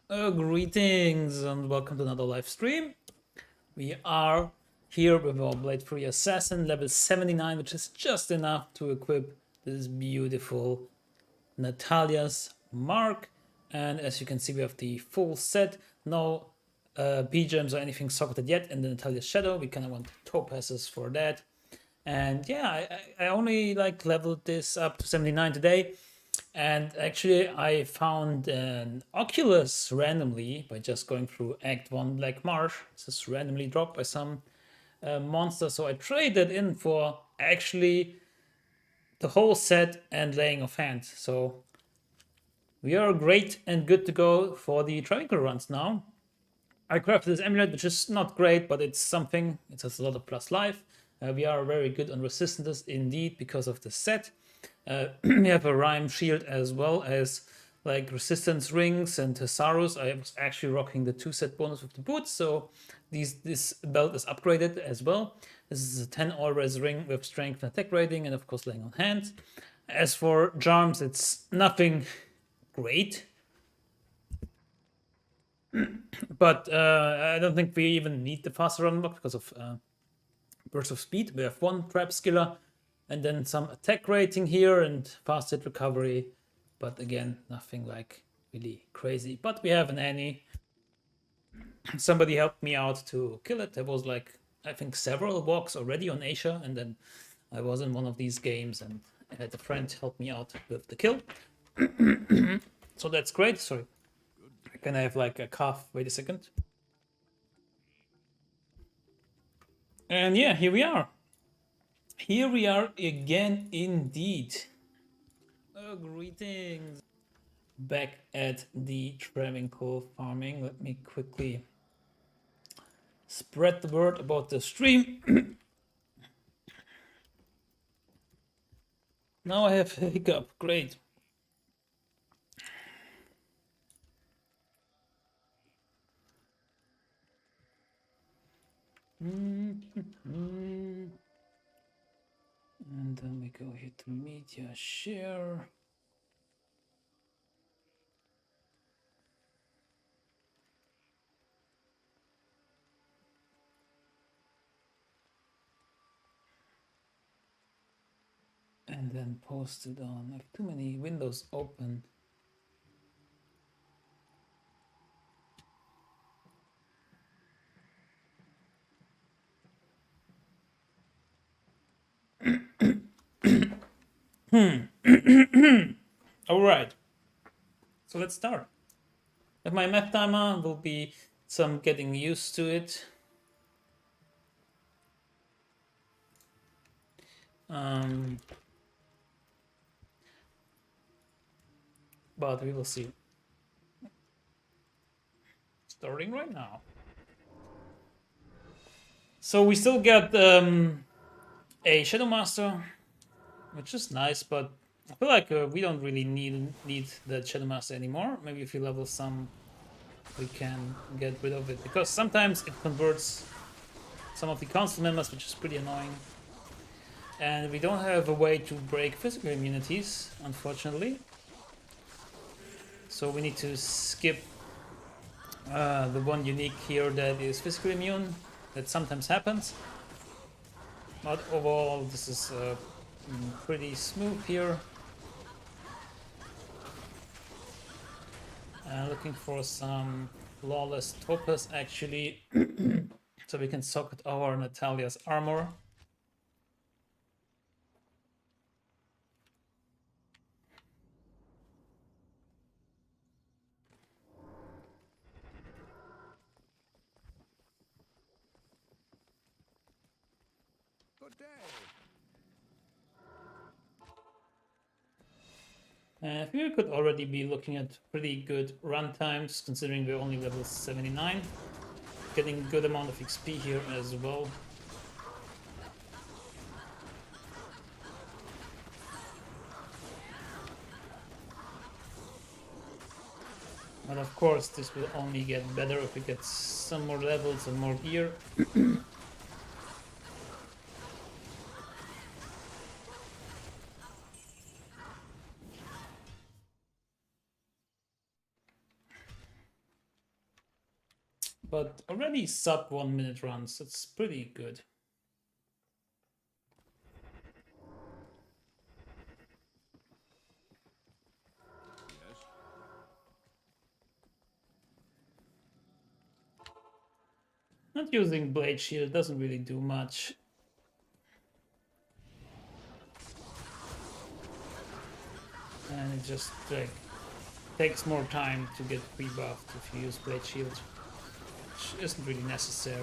Greetings and welcome to another live stream. We are here with our Blade Free Assassin level 79, which is just enough to equip this beautiful Natalia's Mark. And as you can see, we have the full set. No B-gems or anything socketed yet in the Natalia's Shadow. We kind of want topazes for that. And yeah, I only like leveled this up to 79 today. And actually, I found an Oculus randomly by just going through Act 1 Black Marsh. This is randomly dropped by some monster. So I traded in for actually the whole set and laying of hands. So we are great and good to go for the Travincal runs now. I crafted this amulet, which is not great, but it's something. It has a lot of plus life. We are very good on resistances indeed because of the set. We have a rhyme shield as well as like resistance rings and thesaurus. I was actually rocking the 2-set bonus with the boots, so this belt is upgraded as well. This is a 10 all-res ring with strength and attack rating, and of course laying on hands. As for charms, it's nothing great, but I don't think we even need the faster run block because of burst of speed. We have one trap skiller and then some attack rating here and fast hit recovery, but again, nothing like really crazy. But we have an Annie. Somebody helped me out to kill it. There was like, I think, several walks already on Asia, and then I was in one of these games and I had a friend help me out with the kill. So that's great. Sorry, can I have like a cough? Wait a second. And yeah, here we are. Here we are again indeed. Greetings. Back at the Travincal farming. Let me quickly spread the word about the stream. Now I have a hiccup. Great. And then we go here to media share. And then post it on. I have too many windows open. All right. So let's start. With my map timer will be some getting used to it. But we will see. Starting right now. So we still get a Shadow Master, which is nice, but I feel like we don't really need that Shadow Master anymore. Maybe if you level some, we can get rid of it, because sometimes it converts some of the council members, which is pretty annoying. And we don't have a way to break physical immunities, unfortunately. So we need to skip the one unique here that is physical immune. That sometimes happens. But overall, this is pretty smooth here. Looking for some flawless topaz actually, so we can socket our Natalia's armor. I think we could already be looking at pretty good run times, considering we're only level 79. Getting a good amount of XP here as well. But of course, this will only get better if we get some more levels and more gear. but already sub 1 minute runs. That's pretty good. Not using Blade Shield doesn't really do much. And it just like takes more time to get pre-buffed if you use Blade Shield, which isn't really necessary.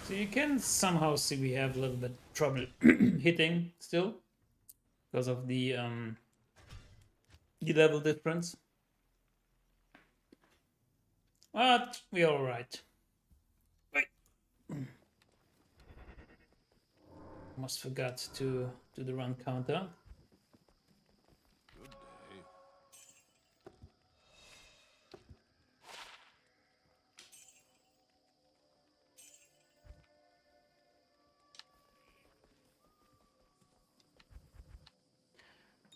So you can somehow see we have a little bit trouble hitting still because of the level difference. But we're alright. Wait. Almost forgot to do the run counter.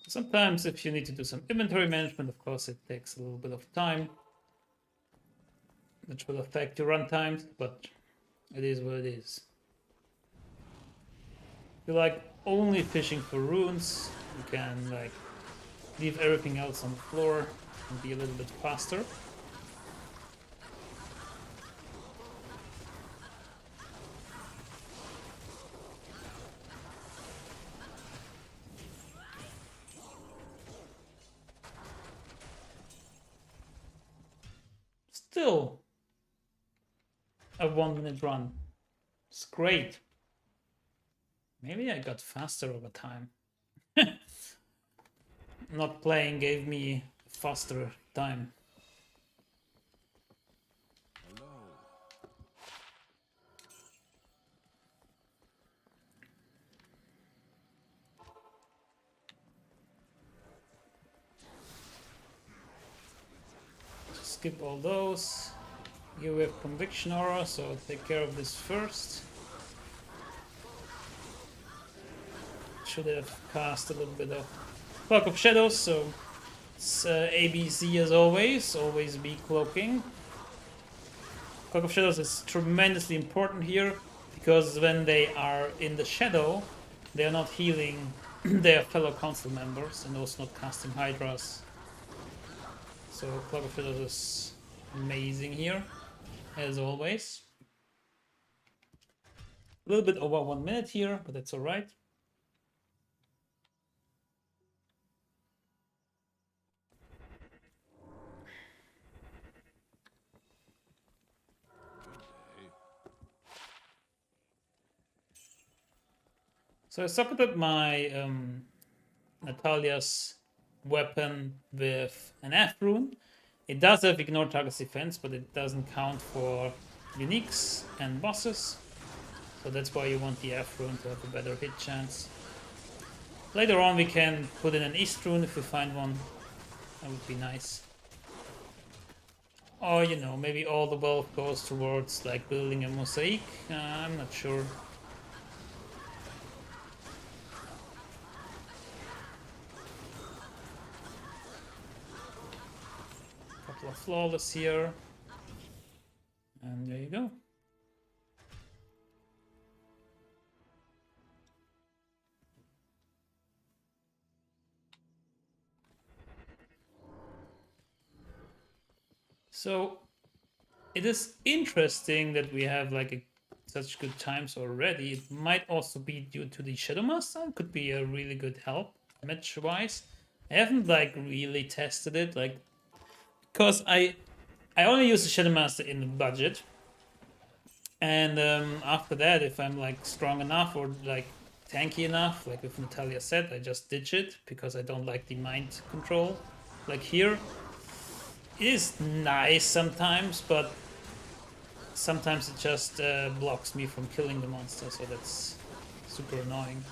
Sometimes if you need to do some inventory management, of course it takes a little bit of time, which will affect your run times, but it is what it is. If you like only fishing for runes, you can like leave everything else on the floor and be a little bit faster. Still a 1 minute run. It's great. Maybe I got faster over time. Not playing gave me faster time. Skip all those. Here we have Conviction Aura, so I'll take care of this first. Should have cast a little bit of Cloak of Shadows, so it's ABC as always be cloaking. Cloak of Shadows is tremendously important here, because when they are in the shadow, they are not healing their fellow council members and also not casting Hydras. So Cloak of Shadows is amazing here, as always. A little bit over 1 minute here, but that's alright. So I socketed my Natalia's weapon with an F rune. It does have ignore target's defense, but it doesn't count for uniques and bosses. So that's why you want the F rune to have a better hit chance. Later on we can put in an East rune if we find one. That would be nice. Or, you know, maybe all the wealth goes towards like building a mosaic. I'm not sure. Couple of flawless here. And there you go. So it is interesting that we have like such good times already. It might also be due to the Shadow Master. It could be a really good help damage wise. I haven't like really tested it, like, because I only use the Shadow Master in the budget, and after that, if I'm like strong enough or like tanky enough, like with Natalia said, I just ditch it because I don't like the mind control. Like here, it is nice sometimes, but sometimes it just blocks me from killing the monster, so that's super annoying.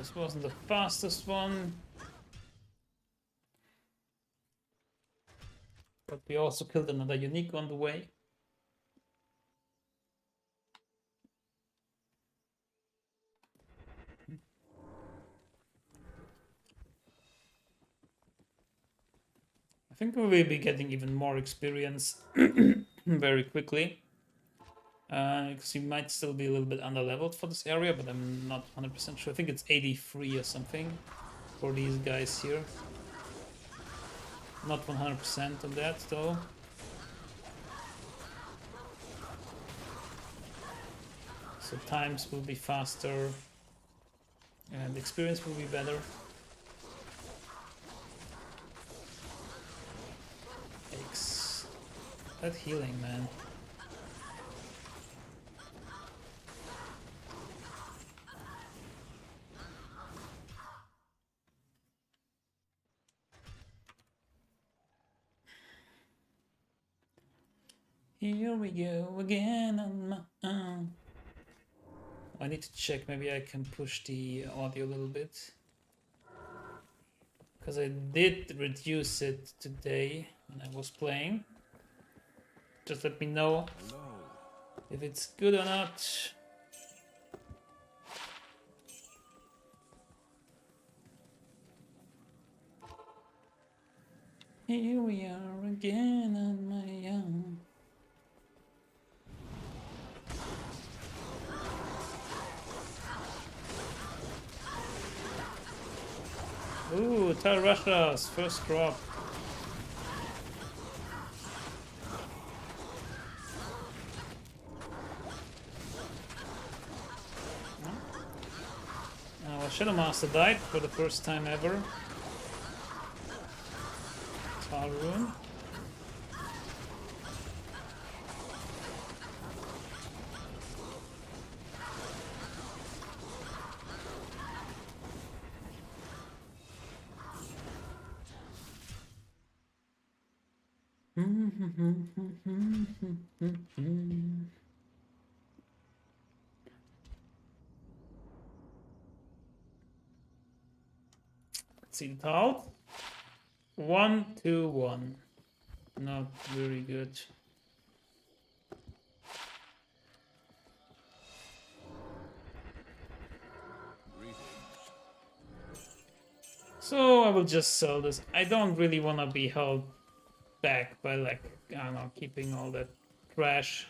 This wasn't the fastest one. But we also killed another unique on the way. I think we will be getting even more experience very quickly. Because you might still be a little bit under-leveled for this area, but I'm not 100% sure. I think it's 83 or something for these guys here. Not 100% on that though. So times will be faster and experience will be better. Takes that healing, man. Here we go again on my own. I need to check, maybe I can push the audio a little bit. Because I did reduce it today when I was playing. Just let me know if it's good or not. Here we are again on my own. Ooh, Tarasha's first drop. Our Shadow Master died for the first time ever. Tarun. Let's see it out. 1, 2, 1. Not very good. So I will just sell this. I don't really want to be held back by, like, I don't know, keeping all that trash.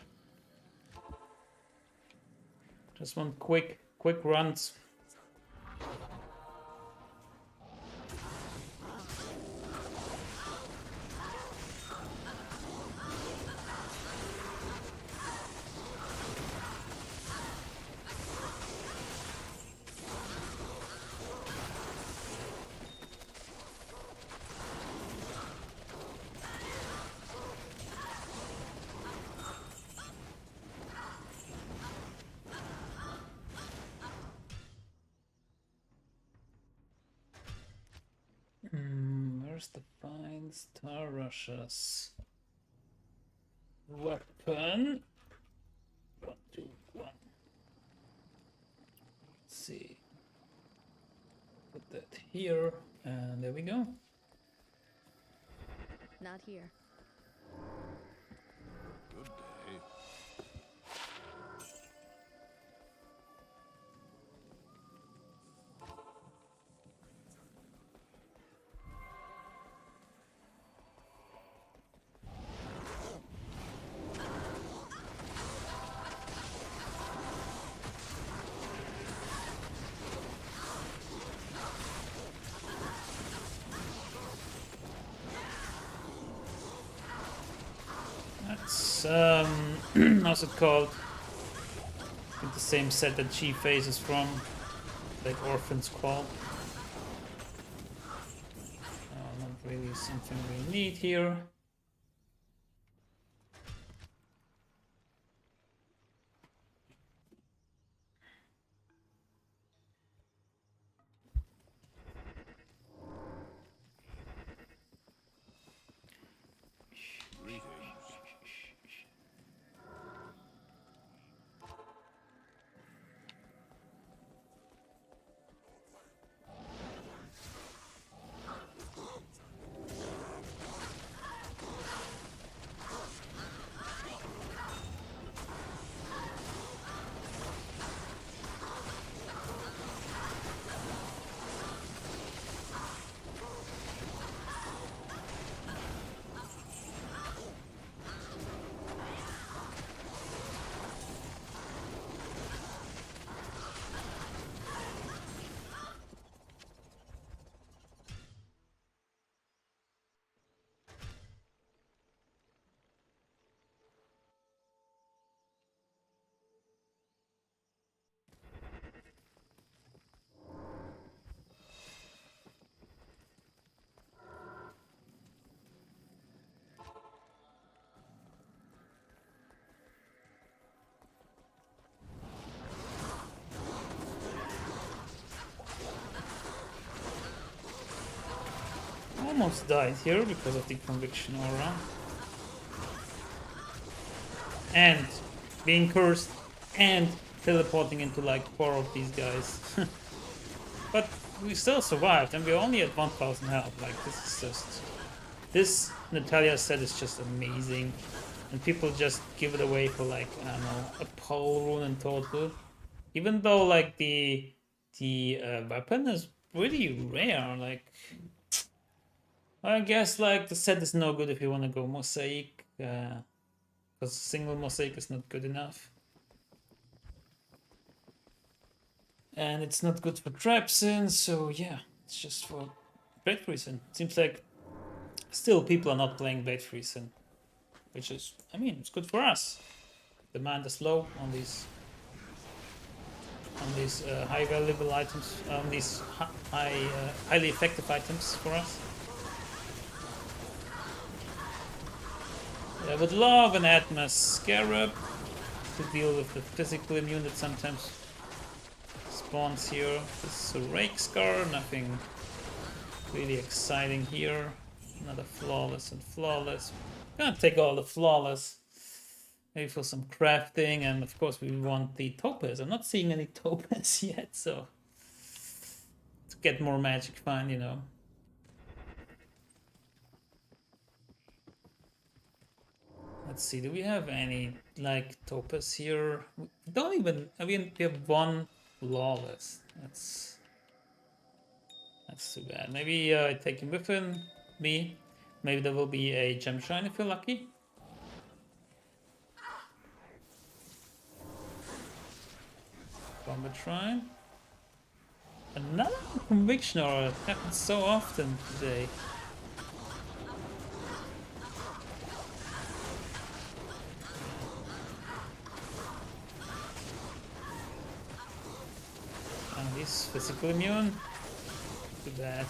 Just want quick runs. Where's the fine Star Russia's weapon? 1, 2, 1. Let's see. Put that here, and there we go. Not here. Good day. That's how's it called? I think the same set that G Phase is from, like Orphan's Call. Not really something we need here. almost died here because of the conviction aura. And being cursed and teleporting into like 4 of these guys. But we still survived and we're only at 1000 health. Like this is just... This Natalia set is just amazing. And people just give it away for like, I don't know, a pole rune in total. Even though like the weapon is pretty rare, like I guess like the set is no good if you want to go mosaic, because single mosaic is not good enough. And it's not good for Trapsin, so yeah, it's just for Blade Freezing. Seems like still people are not playing Blade Freezing, which is, I mean, it's good for us. Demand is low on these high valuable items, on these highly effective items for us. I would love an Atma Scarab to deal with the physical immune that sometimes spawns here. This is a Rake Scar, nothing really exciting here. Another flawless and flawless. Gonna take all the flawless. Maybe for some crafting, and of course we want the topaz. I'm not seeing any topaz yet, so to get more magic fine, you know. Let's see, do we have any like topaz here? We don't even, I mean, we have one flawless. That's too bad. Maybe I take him with me. Maybe there will be a gem shine if you're lucky. Combat Shrine. Another conviction aura. It happens so often today. And he's physical immune. Too bad.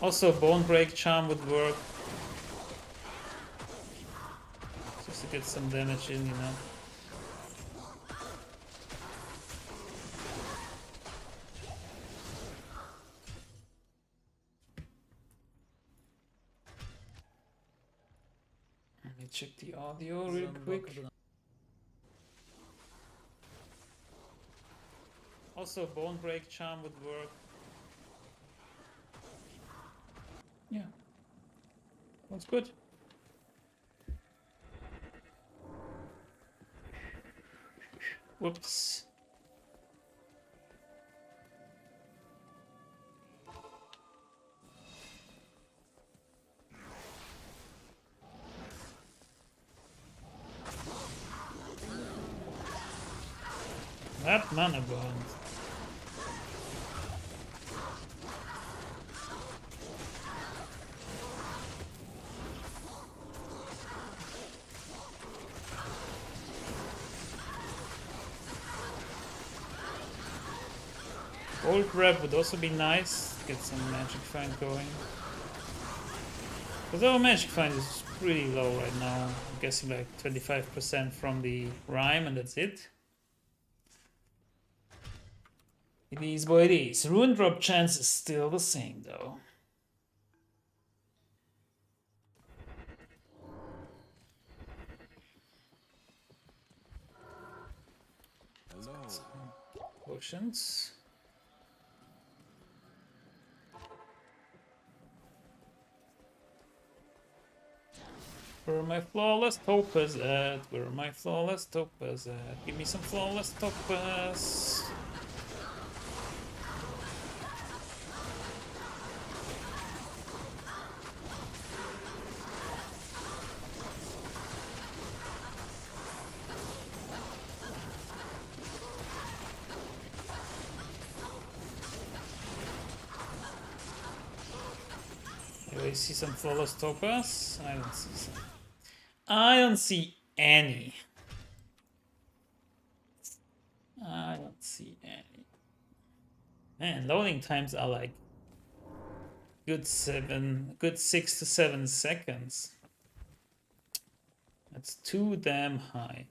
Also, Bone Break Charm would work. Just to get some damage in, you know. Let me check the audio real quick. Also, Bone Break Charm would work. Yeah. That's good. Whoops. That mana bond. Gold Rep would also be nice. Get some magic find going. Because our magic find is pretty low right now. I'm guessing like 25% from the rhyme, and that's it. It is what it is. Rune drop chance is still the same though. Potions. Where are my flawless topaz at? Where are my flawless topaz at? Give me some flawless topaz. Do I see some flawless topaz? I don't see some. I don't see any. I don't see any. Man, loading times are like good 6 to 7 seconds. That's too damn high.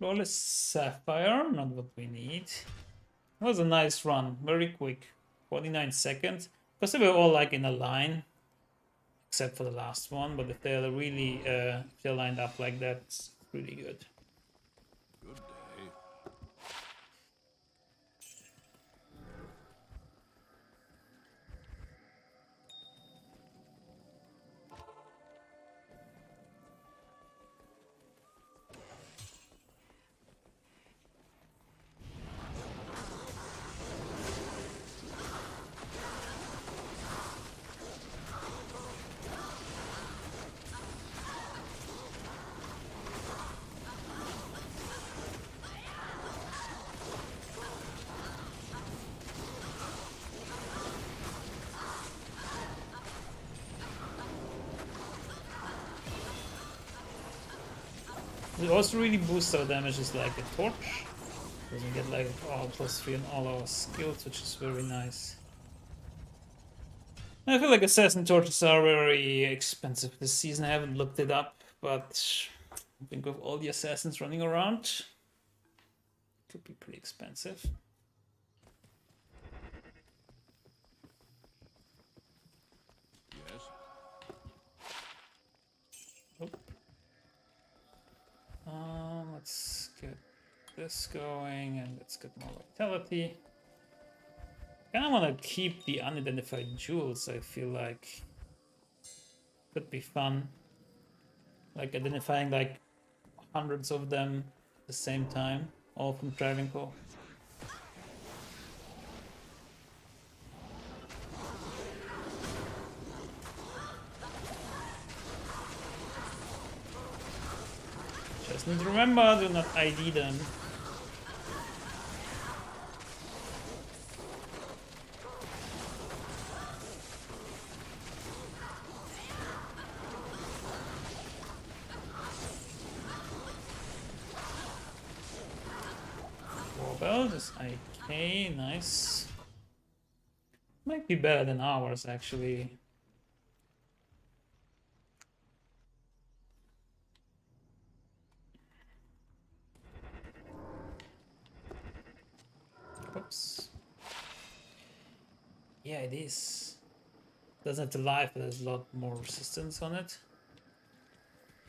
Flawless Sapphire, not what we need. It was a nice run, very quick, 49 seconds. Because they were all like in a line, except for the last one. But if they're really, if they're lined up like that, it's really good. Good day. It also really boosts our damage is like a torch. Because we get like all +3 on all our skills, which is very nice. I feel like assassin torches are very expensive this season. I haven't looked it up, but I think with all the assassins running around, it could be pretty expensive. Yes. Let's get this going and let's get more vitality. I kind of want to keep the unidentified jewels. I feel like could be fun, like identifying like hundreds of them at the same time, all from Travincal. Just need to remember, do not ID them. Warbell, this IK, nice. Might be better than ours, actually. Oops. Yeah, it is. Doesn't have the life, but there's a lot more resistance on it.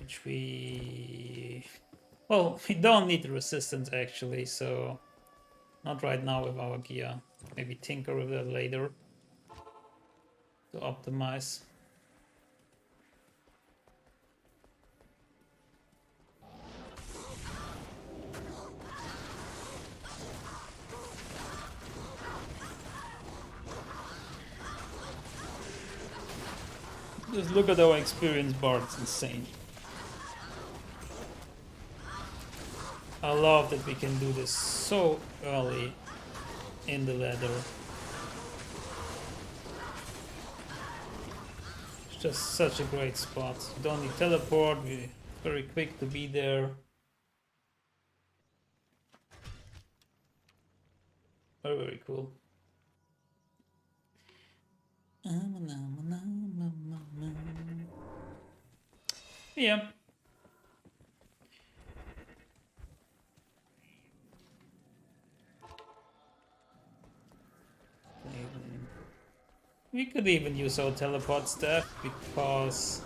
Which we... Well, we don't need the resistance, actually, so... Not right now with our gear. Maybe tinker with that later. To optimize. Just look at our experience bar, it's insane. I love that we can do this so early in the ladder. It's just such a great spot. You don't need teleport, we're very quick to be there. Very, very cool. Yeah. We could even use our teleport stuff because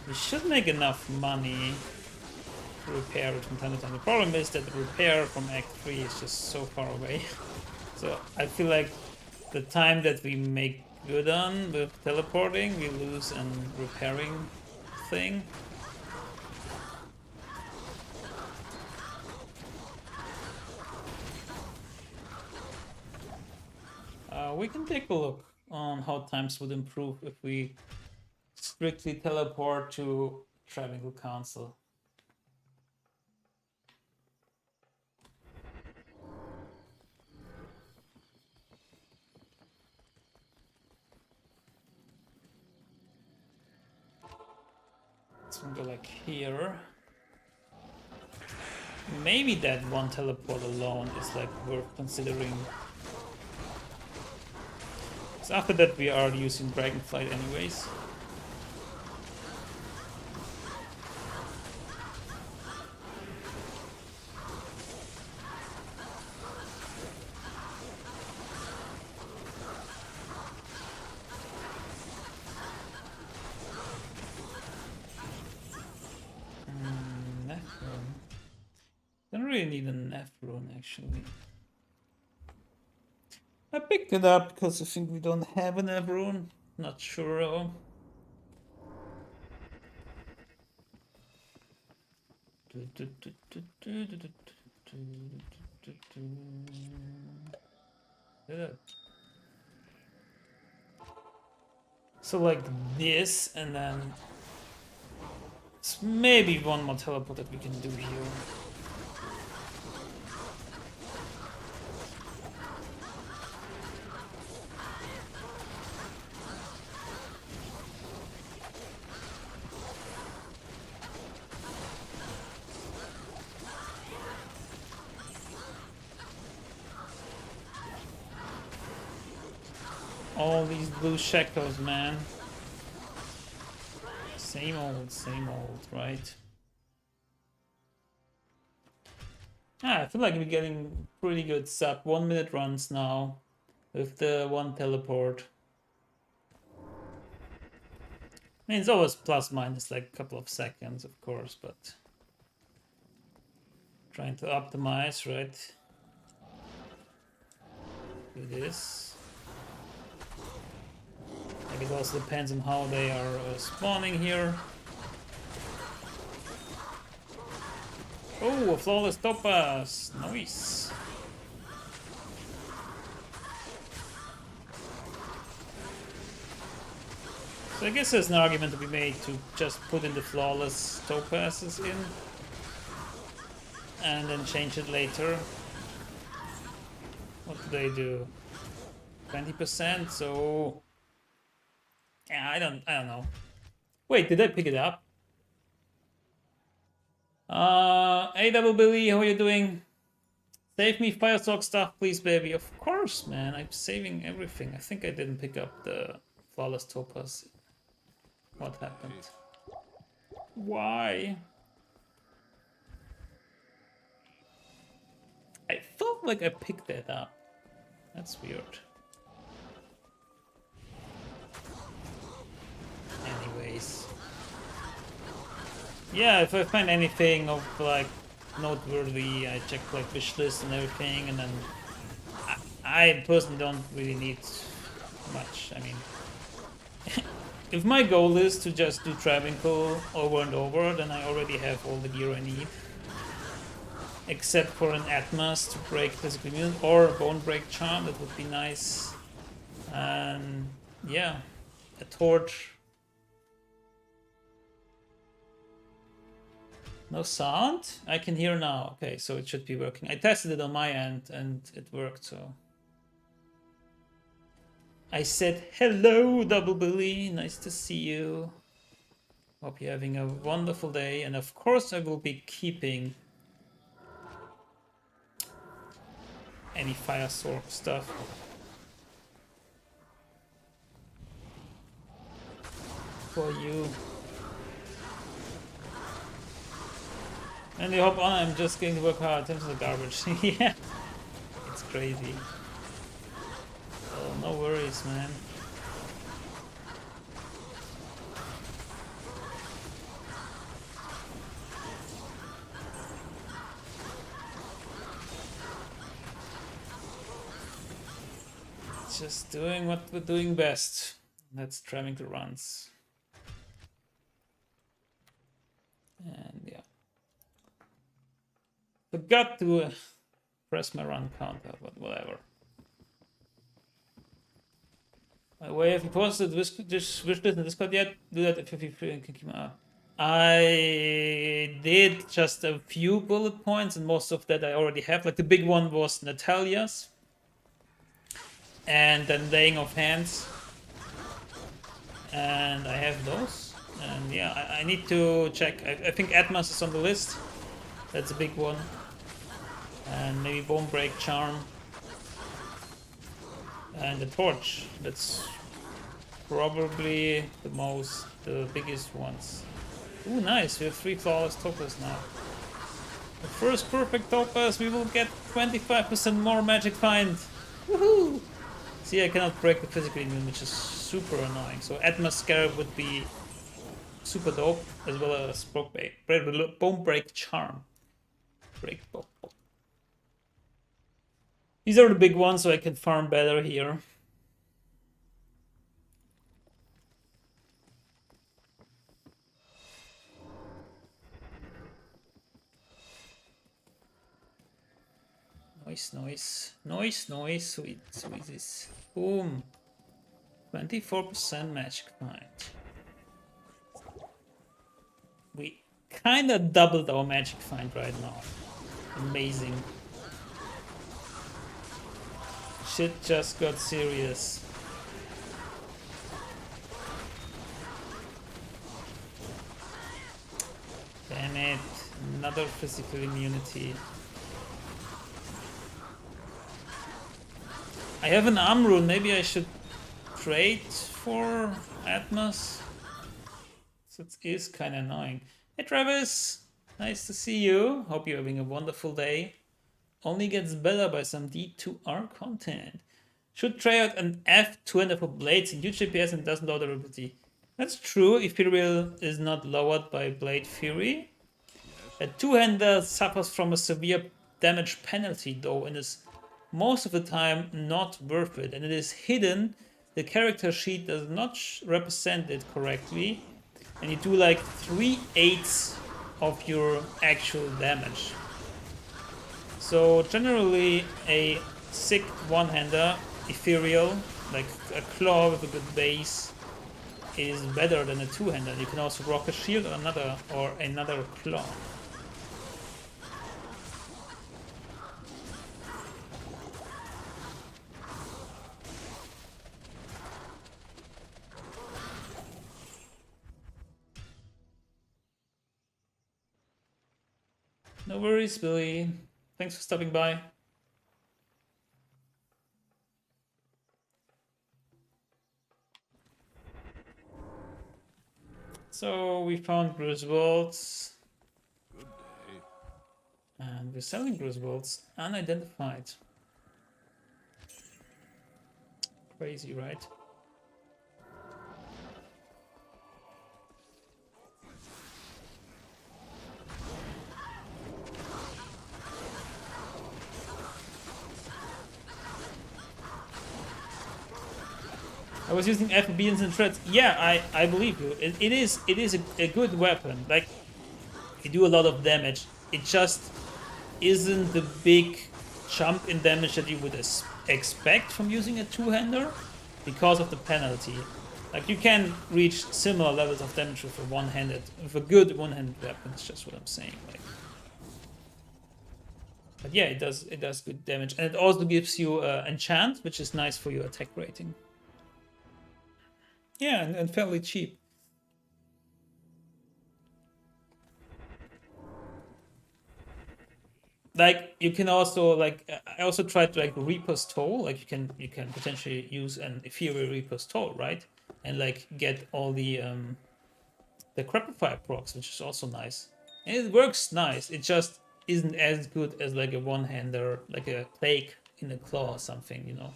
we should make enough money to repair it from time to time. The problem is that the repair from Act 3 is just so far away. So I feel like the time that we make good on with teleporting, we lose on repairing thing. We can take a look on how times would improve if we strictly teleport to Travincal Council. Let's go like here. Maybe that one teleport alone is like worth considering. So after that we are using Dragonflight anyways. really need an F rune actually. I picked it up because I think we don't have an F rune. Not sure though. So like this, and then it's maybe one more teleport that we can do here. All these blue shackles, man. Same old, right? I feel like we're getting pretty good sub 1 minute runs now with the one teleport. I mean, it's always plus minus like a couple of seconds, of course, but trying to optimize, right? Do this. Maybe it also depends on how they are spawning here. Oh, a flawless topaz! Nice! So I guess there's an argument to be made to just put in the flawless topazes in and then change it later. What do they do? 20%, so yeah, I don't know. Wait, did I pick it up? Hey Double Billy, how are you doing? Save me Firestalk stuff, please, baby. Of course, man. I'm saving everything. I think I didn't pick up the flawless topaz. What happened? Why? I felt like I picked that up. That's weird. Anyways. Yeah, if I find anything of like noteworthy, I check like wishlist and everything, and then I personally don't really need much. I mean, if my goal is to just do Travincal over and over, then I already have all the gear I need. Except for an Atmas to break physical immune, or Bone Break Charm, that would be nice. And yeah, a torch. No sound? I can hear now. Okay, so it should be working. I tested it on my end and it worked, so. I said, hello, Double Billy. Nice to see you. Hope you're having a wonderful day. And of course I will be keeping any fire sword stuff. For you. And you hop on, I'm just going to work hard in terms of the garbage. Yeah, it's crazy. Oh, no worries, man. Just doing what we're doing best. That's Travincal runs. And yeah. Forgot to press my run counter, but whatever. By the way, have you posted this wishlist in Discord yet? Do that if you feel and can keep out. I did just a few bullet points, and most of that I already have. Like the big one was Natalia's. And then laying of hands. And I have those. And yeah, I need to check. I think Atmas is on the list. That's a big one. And maybe Bone Break Charm. And the torch. That's probably the biggest ones. Ooh, nice. We have 3 flawless topaz now. The first perfect topaz, we will get 25% more magic find. Woohoo! See, I cannot break the physical immune, which is super annoying. So Atma Scarab would be super dope, as well as Bone Break Charm. Break. These are the big ones, so I can farm better here. Noise. Sweet this. Boom. 24% magic find. We kinda doubled our magic find right now. Amazing. Shit just got serious. Damn it. Another physical immunity. I have an arm rune. Maybe I should trade for Atmas. So it is kind of annoying. Hey Travis, nice to see you. Hope you're having a wonderful day. Only gets better by some D2R content. Should try out an F200 for blades in huge DPS and doesn't lower the ability. That's true if Imperial is not lowered by Blade Fury. A two-hander suffers from a severe damage penalty though and is most of the time not worth it, and it is hidden. The character sheet does not represent it correctly, and you do like 3/8 of your actual damage. So generally a sick one-hander, ethereal, like a claw with a good base, is better than a two-hander. You can also rock a shield or another claw. No worries, Billy. Thanks for stopping by. So we found Griswolds. Good day. And we're selling Griswolds unidentified. Crazy, right? I was using FBs and threads. Yeah, I believe you. It is a good weapon. Like, you do a lot of damage. It just isn't the big jump in damage that you would expect from using a two-hander because of the penalty. Like, you can reach similar levels of damage with a good one-handed weapon. That's just what I'm saying. Like, but yeah, it does good damage, and it also gives you enchant, which is nice for your attack rating. Yeah, and fairly cheap. Like, you can also, like, I also tried to like Reaper's Toll. Like, you can potentially use an ethereal Reaper's Toll, right? And like get all the Crepify procs, which is also nice. And it works nice. It just isn't as good as like a one-hander, like a Plague in a Claw or something, you know.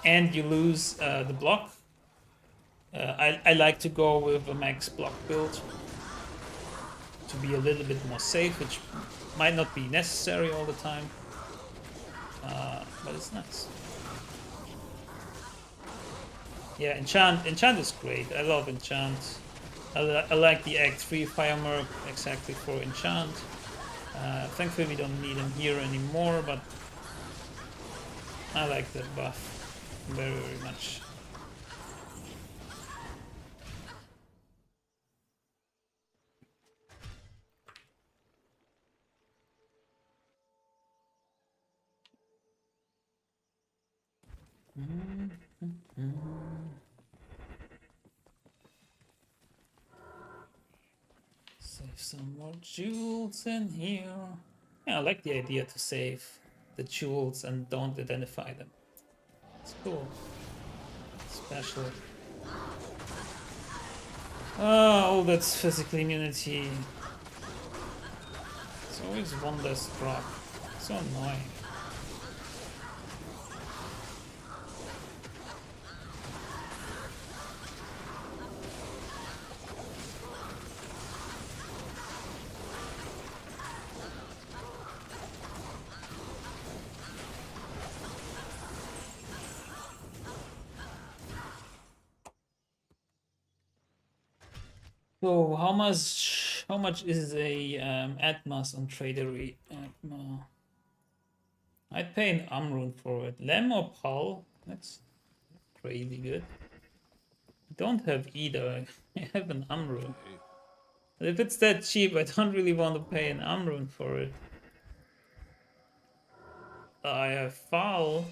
And you lose the block. I like to go with a max block build to be a little bit more safe, which might not be necessary all the time, but it's nice. Yeah, enchant is great. I love enchant. I like the Act 3 Firemerc exactly for enchant. Thankfully we don't need him here anymore, but I like that buff very, very much. Save some more jewels in here. Yeah, I like the idea to save the jewels and don't identify them. It's cool. Special. Oh, that's physical immunity. It's always one less drop. So annoying. So how much is a Atmas on Tradery? Atma. I'd pay an Amrun for it. Lem or Pal? That's crazy good. I don't have either. I have an Amrun. But if it's that cheap, I don't really want to pay an Amrun for it. I have Foul.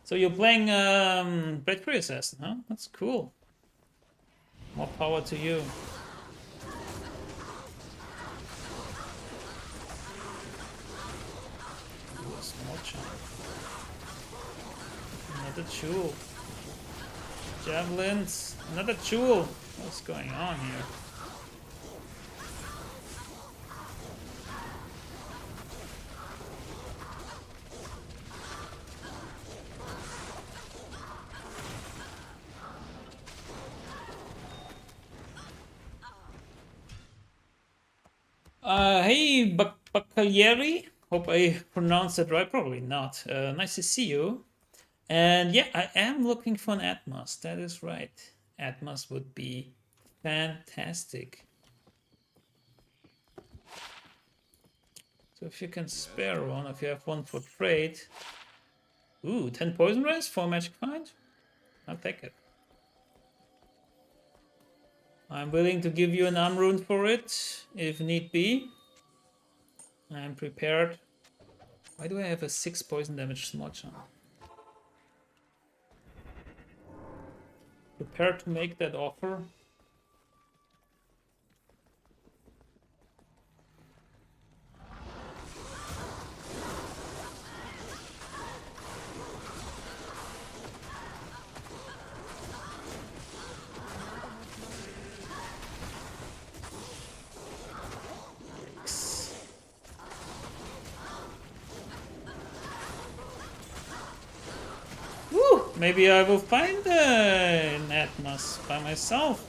So you're playing Breadfree Assassin, huh? That's cool. More power to you. Ooh, a small chunk. Another jewel. Javelins. Another jewel. What's going on here? Hey, Baccalieri. Hope I pronounced it right. Probably not. Nice to see you. And yeah, I am looking for an Atmos. That is right. Atmos would be fantastic. So if you can spare one, if you have one for trade. Ooh, 10 poison rays for magic find? I'll take it. I'm willing to give you an Amrune for it, if need be. I'm prepared. Why do I have a 6 poison damage small chunk? Prepared to make that offer. Woo! Maybe I will find an Atmos by myself.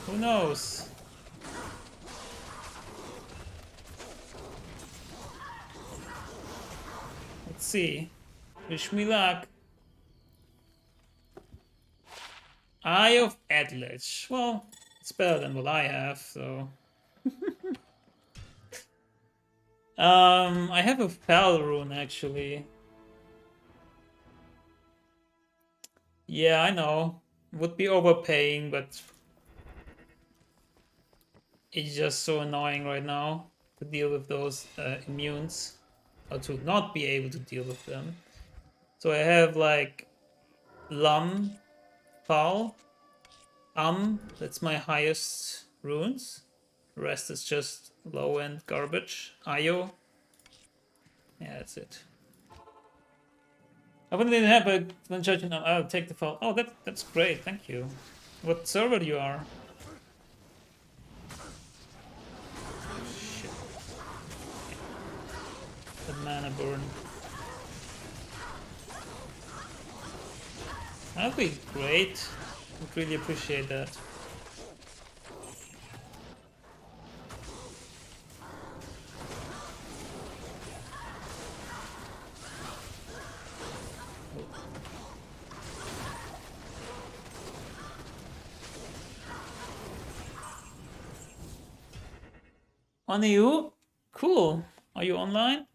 Who knows? Let's see. Wish me luck. Eye of Adlich. Well, it's better than what I have, so. I have a Fel rune actually. Yeah, I know. Would be overpaying, but it's just so annoying right now to deal with those immunes, or to not be able to deal with them. So I have like Lum, Fal, that's my highest runes. The rest is just low end garbage. Io. Yeah, that's it. I wouldn't even have a when judging. I'll take the Fal. Oh, that's great. Thank you. What server you are? Shit. The mana burn. That'd be great. Would really appreciate that. On you? Cool. Are you online?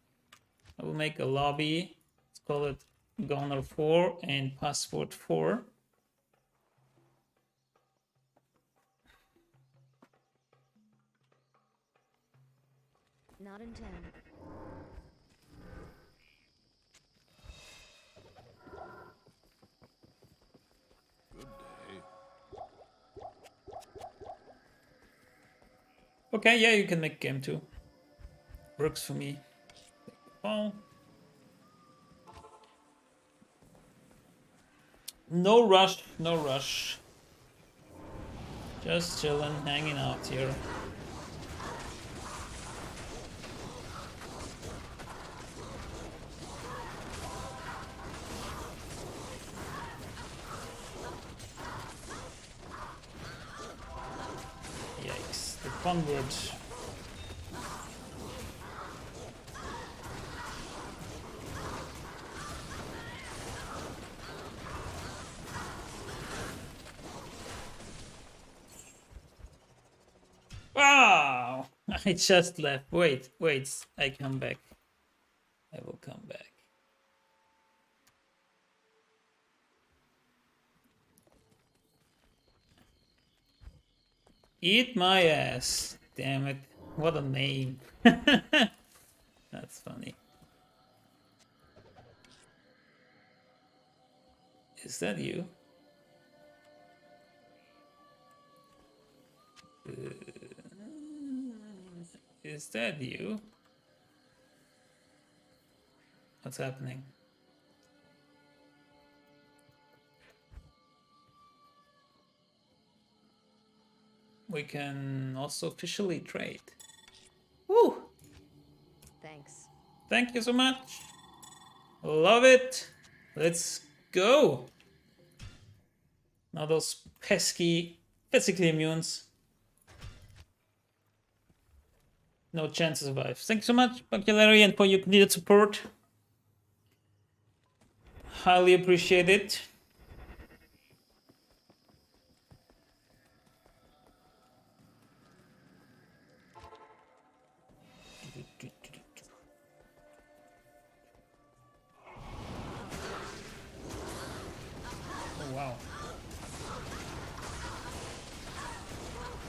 I will make a lobby. Let's call it Goner 4 and Password 4. Not in 10. Good day. Okay, yeah, you can make game too. Works for me. Oh. No rush, no rush. Just chilling, hanging out here. Yikes, the convert. I just left. Wait, I come back. I will come back. Eat my ass. Damn it. What a name. That's funny. Is that you? Is that you? What's happening? We can also officially trade. Woo! Thanks. Thank you so much. Love it. Let's go. Now those pesky physically immunes. No chance to survive. Thanks so much, Buckulary, and for your needed support. Highly appreciate it. Oh wow.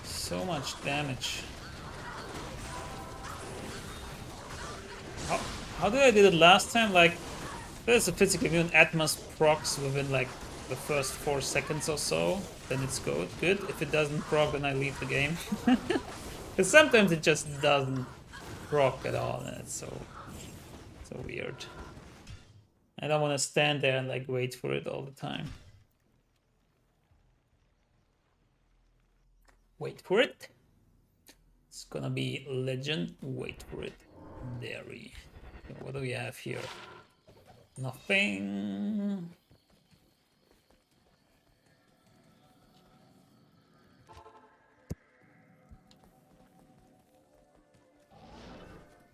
So much damage. How did I do it last time? Like, there's a physical immune Atma's procs within like the first 4 seconds or so. Then it's good. If it doesn't proc, then I leave the game. Because sometimes it just doesn't proc at all, and it's so weird. I don't want to stand there and like wait for it all the time. Wait for it. It's gonna be legend. Wait for it. Dairy. What do we have here? Nothing.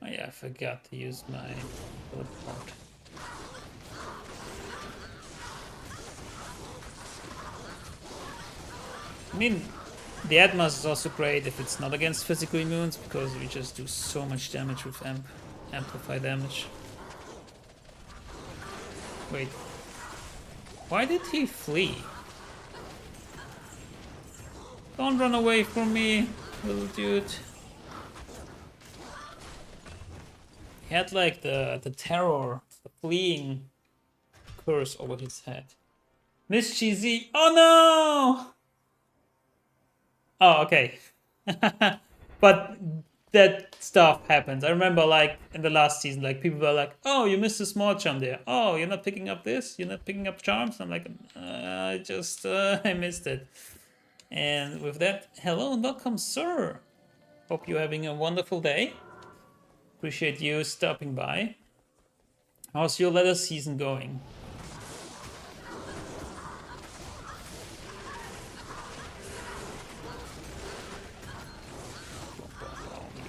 Oh yeah, I forgot to use my teleport. I mean, the Atmas is also great if it's not against physical immunes, because we just do so much damage with amplify damage. Wait, why did he flee? Don't run away from me, little dude. He had like the terror, the fleeing curse over his head. Miss Cheesy, oh no! Oh, okay. But that stuff happens. I remember like in the last season, like people were like, oh, you missed a small charm there. Oh, you're not picking up this? You're not picking up charms? I'm like, I just, I missed it. And with that, hello and welcome, sir. Hope you're having a wonderful day. Appreciate you stopping by. How's your leather season going?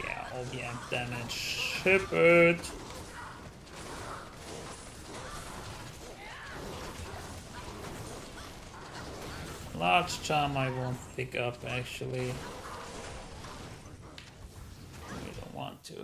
Yeah, all the amp damage. Ship it. Large charm I won't pick up actually. We don't want to.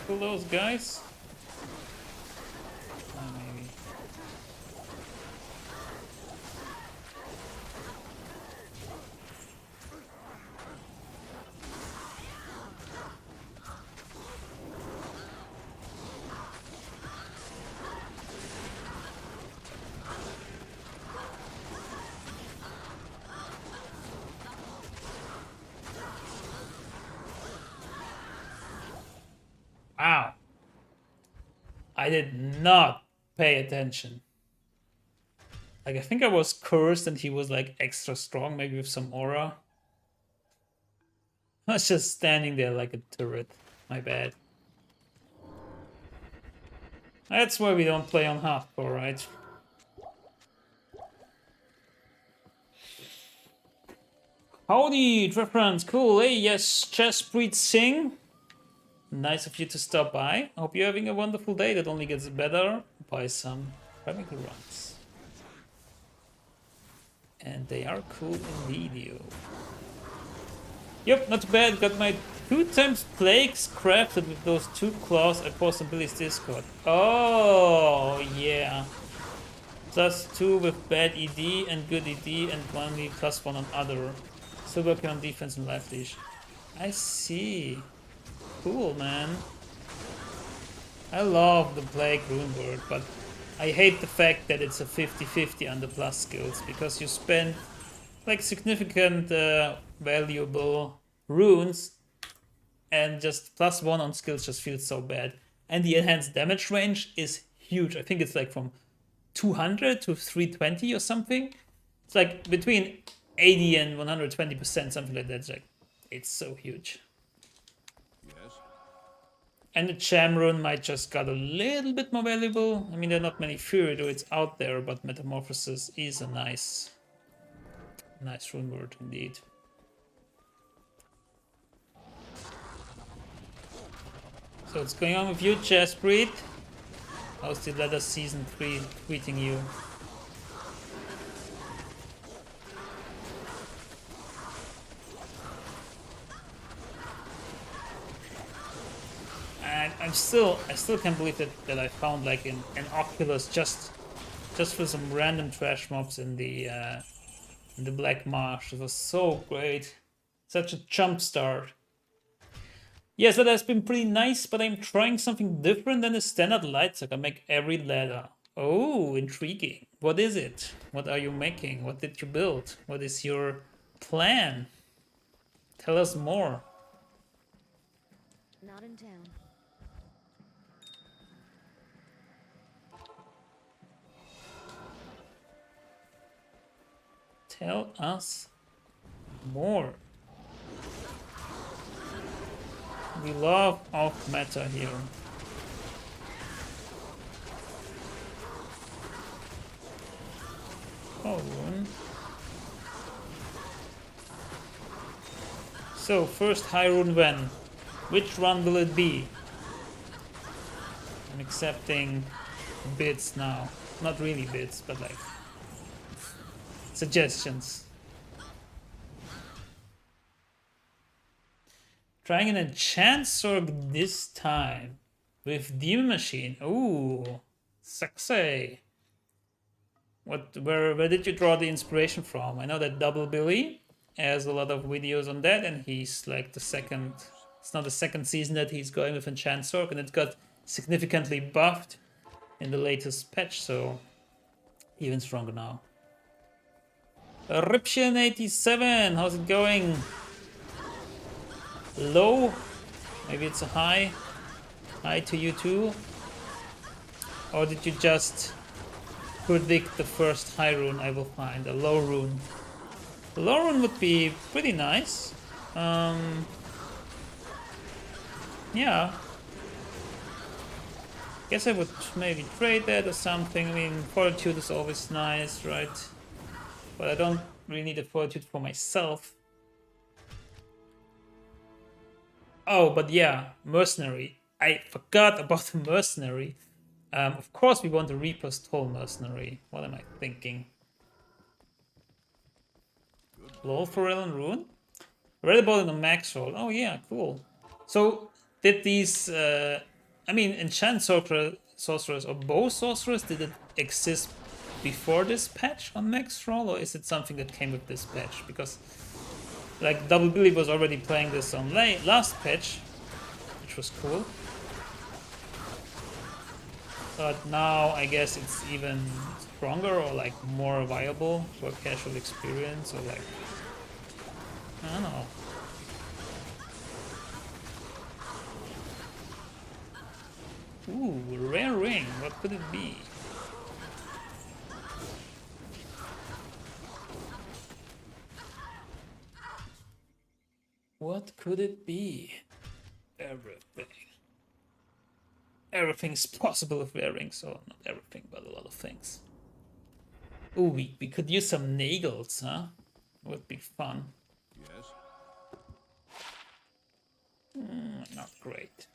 Kill those guys. Maybe. Wow. I did not pay attention. Like, I think I was cursed and he was like extra strong, maybe with some aura. I was just standing there like a turret. My bad. That's why we don't play on hardcore, right? Howdy, friends. Cool. Hey, yes, Chesspreet Singh. Nice of you to stop by. Hope you're having a wonderful day that only gets better by some Travincal runs. And they are cool indeed, yo. Yep, not too bad. Got my 2x plagues crafted with those 2 claws I posted on Billy's Discord. Oh, yeah. +2 with bad ED and good ED, and only +1 on other. Still working on defense and life leash. I see. Cool, man. I love the Plague Rune Word, but I hate the fact that it's a 50-50 under plus skills, because you spend like significant valuable runes and just +1 on skills just feels so bad. And the enhanced damage range is huge. I think it's like from 200 to 320 or something. It's like between 80 and 120%, something like that. It's so huge. Yes. And the Cham rune might just got a little bit more valuable. I mean, there are not many Fury druids out there, but Metamorphosis is a nice rune word indeed. So what's going on with you, Chessbreed? How's the Ladder Season 3 treating you? And I still can't believe that I found like an Oculus just for some random trash mobs in the Black Marsh. It was so great. Such a jump start. Yes, that has been pretty nice, but I'm trying something different than the standard light, so I can make every ladder. Oh, intriguing. What is it? What are you making? What did you build? What is your plan? Tell us more. Not in town. Tell us more. We love off meta here. Oh, rune. So first high rune when? Which run will it be? I'm accepting bids now. Not really bids, but like suggestions. Trying an enchant sword this time with Demon Machine. Ooh, sexy. Where did you draw the inspiration from? I know that Double Billy has a lot of videos on that, and he's like the second. It's not the second season that he's going with enchant sword, and it got significantly buffed in the latest patch, so even stronger now. Ription87, how's it going? Low? Maybe it's a high? Hi to you too? Or did you just predict the first high rune I will find? A low rune. A low rune would be pretty nice. Yeah. Guess I would maybe trade that or something. I mean, Fortitude is always nice, right? But I don't really need a Fortitude for myself. Oh, but yeah, Mercenary. I forgot about the Mercenary. Of course we want the Reaper's Toll Mercenary. What am I thinking? Lol for and Rune? Read about it on Max Roll. Oh yeah, cool. So did these I mean enchant sorcerers or bow sorcerers, did it exist before this patch on Max Roll, or is it something that came with this patch? Because like Double Billy was already playing this on last patch, which was cool. But now I guess it's even stronger or like more viable for casual experience, or like, I don't know. Ooh, rare ring, what could it be? What could it be? Everything. Everything's possible with rare rings, so not everything, but a lot of things. Ooh, we could use some nagels, huh? Would be fun. Yes. Not great.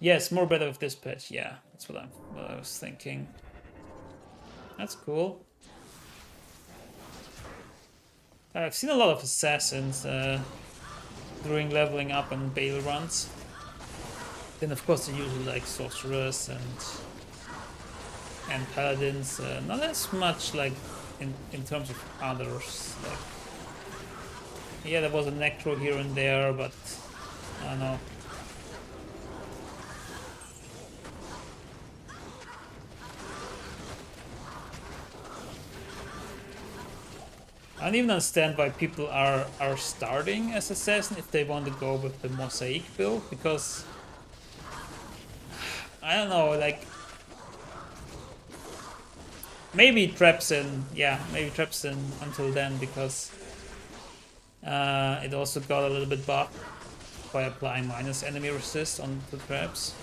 Yes, more better with this patch. Yeah, that's what I was thinking. That's cool. I've seen a lot of assassins during leveling up and Bale runs. Then of course the usual like sorcerers and paladins. Not as much like in terms of others. Like yeah, there was a necro here and there, but I don't know. I don't even understand why people are starting as assassin if they want to go with the mosaic build, because I don't know, like maybe traps in, yeah, maybe traps in until then, because it also got a little bit buffed by applying minus enemy resist on the traps.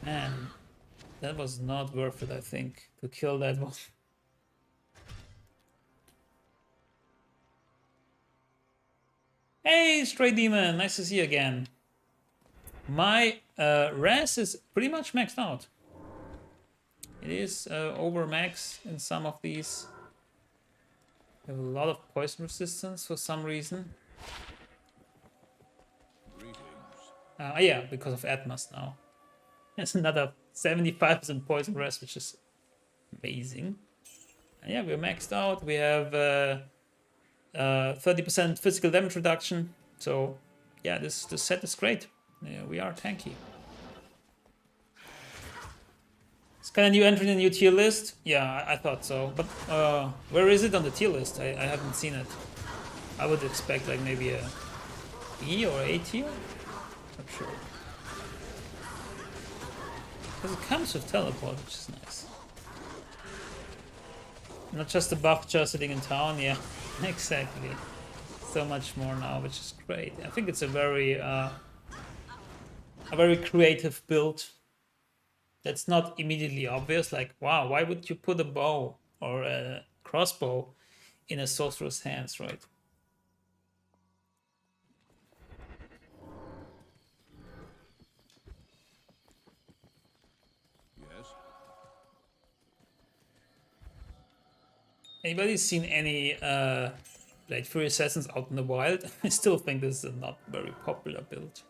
Man, that was not worth it, I think, to kill that one. Hey, Stray Demon, nice to see you again. My res is pretty much maxed out. It is over max in some of these. I have a lot of poison resistance for some reason. Greetings. Yeah, because of Atmas now. There's another 75% poison rest, which is amazing. And yeah, we're maxed out. We have 30% physical damage reduction. So yeah, this set is great. Yeah, we are tanky. It's kind of new entry in the new tier list. Yeah, I thought so. But where is it on the tier list? I haven't seen it. I would expect like maybe a E or A tier? Not sure. Because it comes with teleport, which is nice. Not just a buff just sitting in town, yeah, exactly. So much more now, which is great. I think it's a very creative build. That's not immediately obvious. Like, wow, why would you put a bow or a crossbow in a sorcerer's hands, right? Yes. Anybody seen any Blade Fury Assassins out in the wild? I still think this is a not very popular build.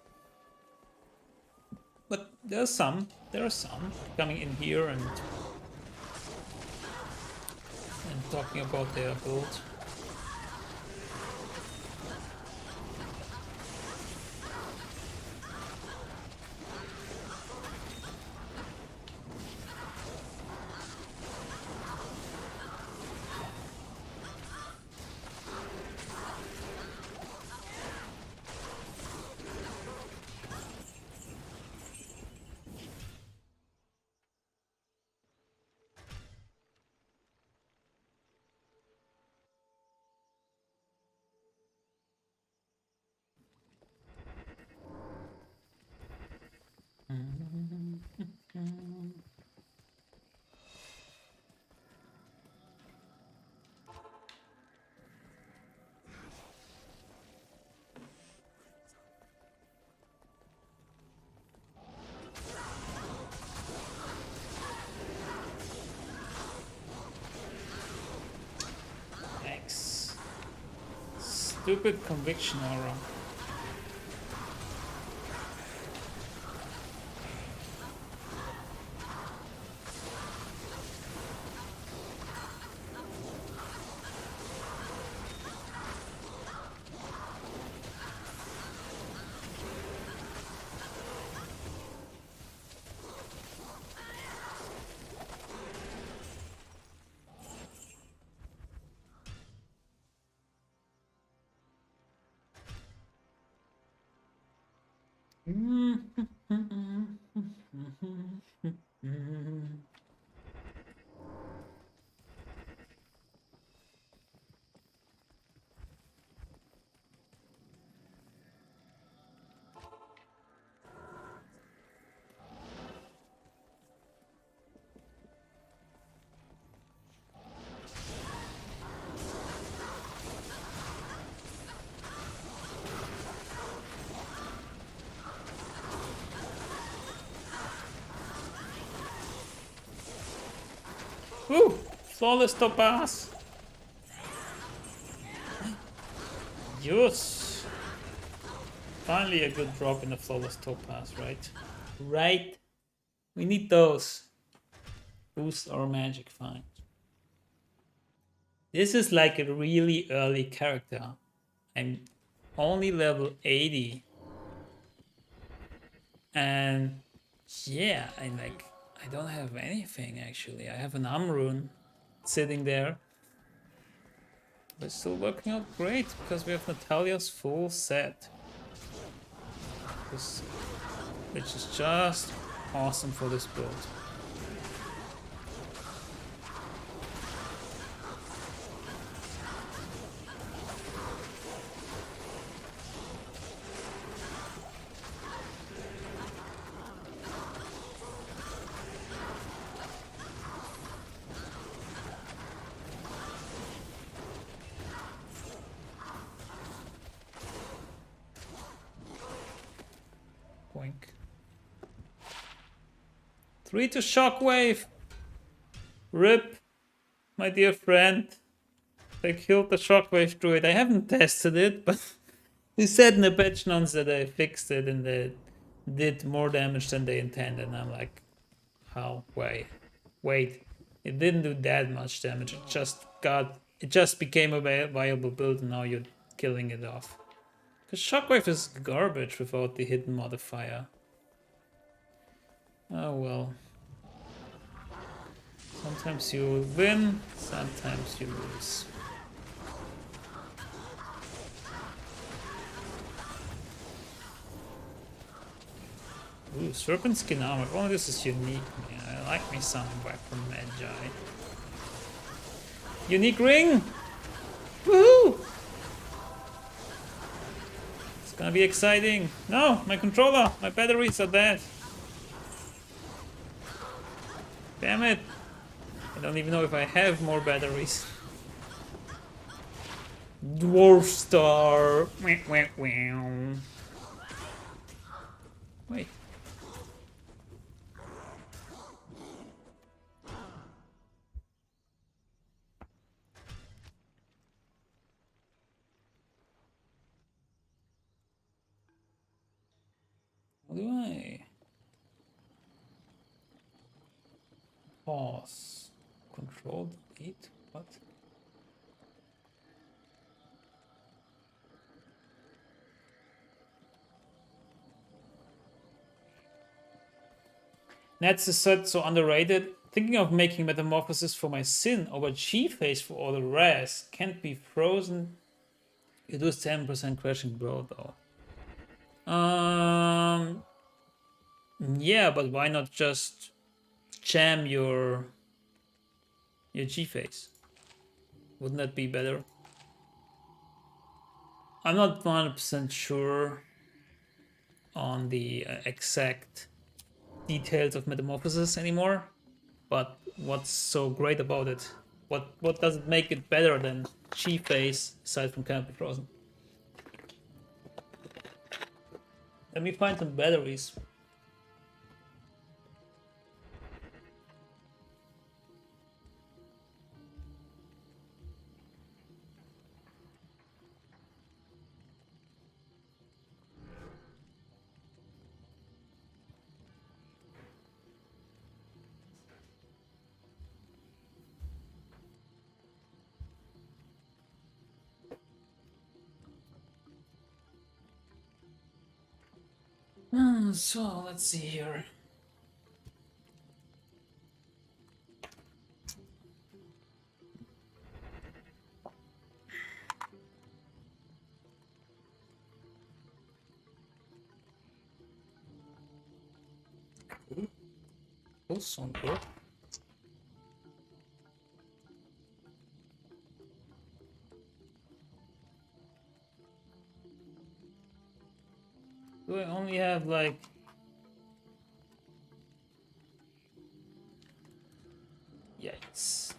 But there are some coming in here and talking about their build. Thanks. Stupid conviction aura. Woo! Flawless topaz! Yes! Finally a good drop in the flawless topaz, right? Right? We need those. Boost our magic find. This is like a really early character. I'm only level 80. And yeah, I don't have anything actually. I have an Amrune sitting there. But it's still working out great because we have Natalia's full set. Which is just awesome for this build. Boink. 3 to Shockwave! RIP, my dear friend. They killed the Shockwave druid. I haven't tested it, but they said in the patch notes that they fixed it and they did more damage than they intended. And I'm like, how? Wait. It didn't do that much damage. It just became a viable build and now you're killing it off. Because Shockwave is garbage without the hidden modifier. Oh well. Sometimes you win, sometimes you lose. Ooh, Serpent Skin Armor. Oh, this is unique, man. I like me some Weapon Magi. Unique Ring! Woohoo! It's gonna be exciting. No, my controller! My batteries are dead. Damn it! I don't even know if I have more batteries. Dwarf Star! Wait. How do I pause? Control delete? What? Nets is so underrated. Thinking of making Metamorphosis for my Sin over G-Face for all the res. Can't be frozen. It was 10% crashing blow though. Yeah, but why not just jam your G-Face? Wouldn't that be better? I'm not 100% sure on the exact details of Metamorphosis anymore, but what's so great about it? What does it make it better than G-Face aside from Canopy Frozen? Let me find some batteries. So let's see here. Those sound good. Do I only have like... Yikes.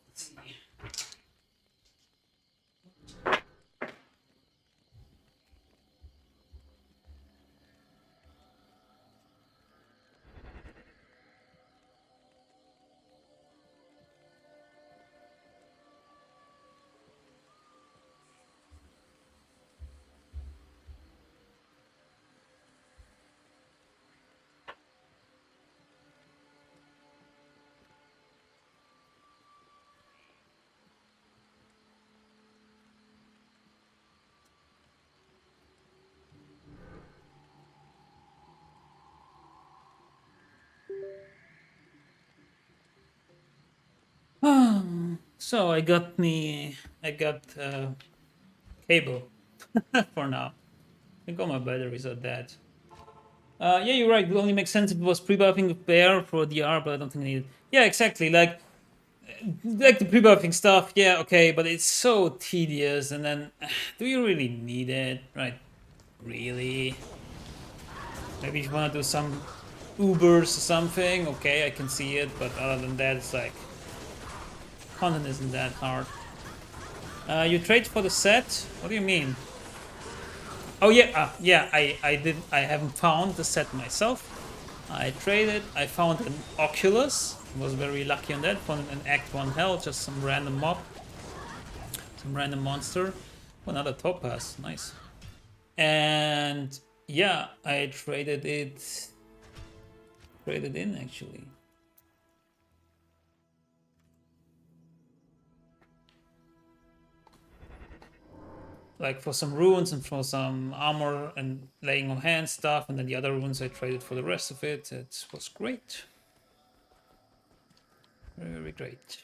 Let's see. So I got cable for now. I think all my batteries are dead. Yeah, you're right. It would only make sense if it was pre-buffing with Bear for DR, but I don't think I need it. Yeah, exactly. Like the pre-buffing stuff, yeah, okay, but it's so tedious, and then do you really need it? Right? Really? Maybe if you want to do some Ubers or something, okay, I can see it, but other than that, it's like content isn't that hard. You trade for the set? What do you mean? Oh yeah, yeah. I haven't found the set myself. I traded. I found an Oculus. Was very lucky on that. Found an Act 1 hell, just some random mob, some random monster. Oh, another topaz, nice. And yeah, I traded it. Traded in actually. Like for some runes and for some armor and laying on hands stuff, and then the other runes I traded for the rest of it. It was great. Very great.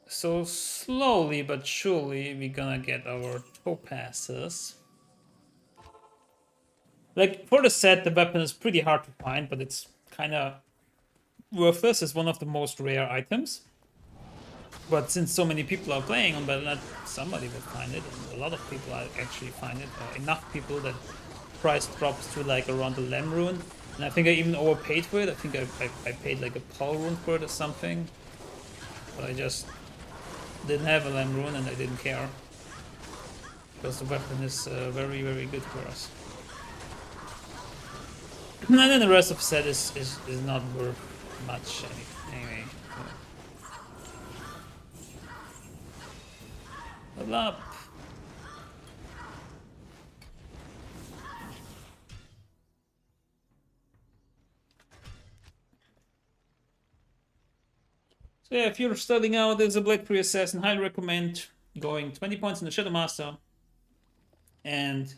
So slowly but surely we're gonna get our topazes. Like for the set, the weapon is pretty hard to find, but it's kind of worthless. It's one of the most rare items. But since so many people are playing on Battle.net, somebody will find it, and a lot of people actually find it. Enough people that price drops to like around the Lem rune, and I think I even overpaid for it. I think I paid like a Paul rune for it or something, but I just didn't have a Lem rune and I didn't care because the weapon is very good for us. And then the rest of the set is not worth much anyway. Level up. So yeah, if you're starting out as a Blade 3 Assassin, highly recommend going 20 points in the Shadow Master and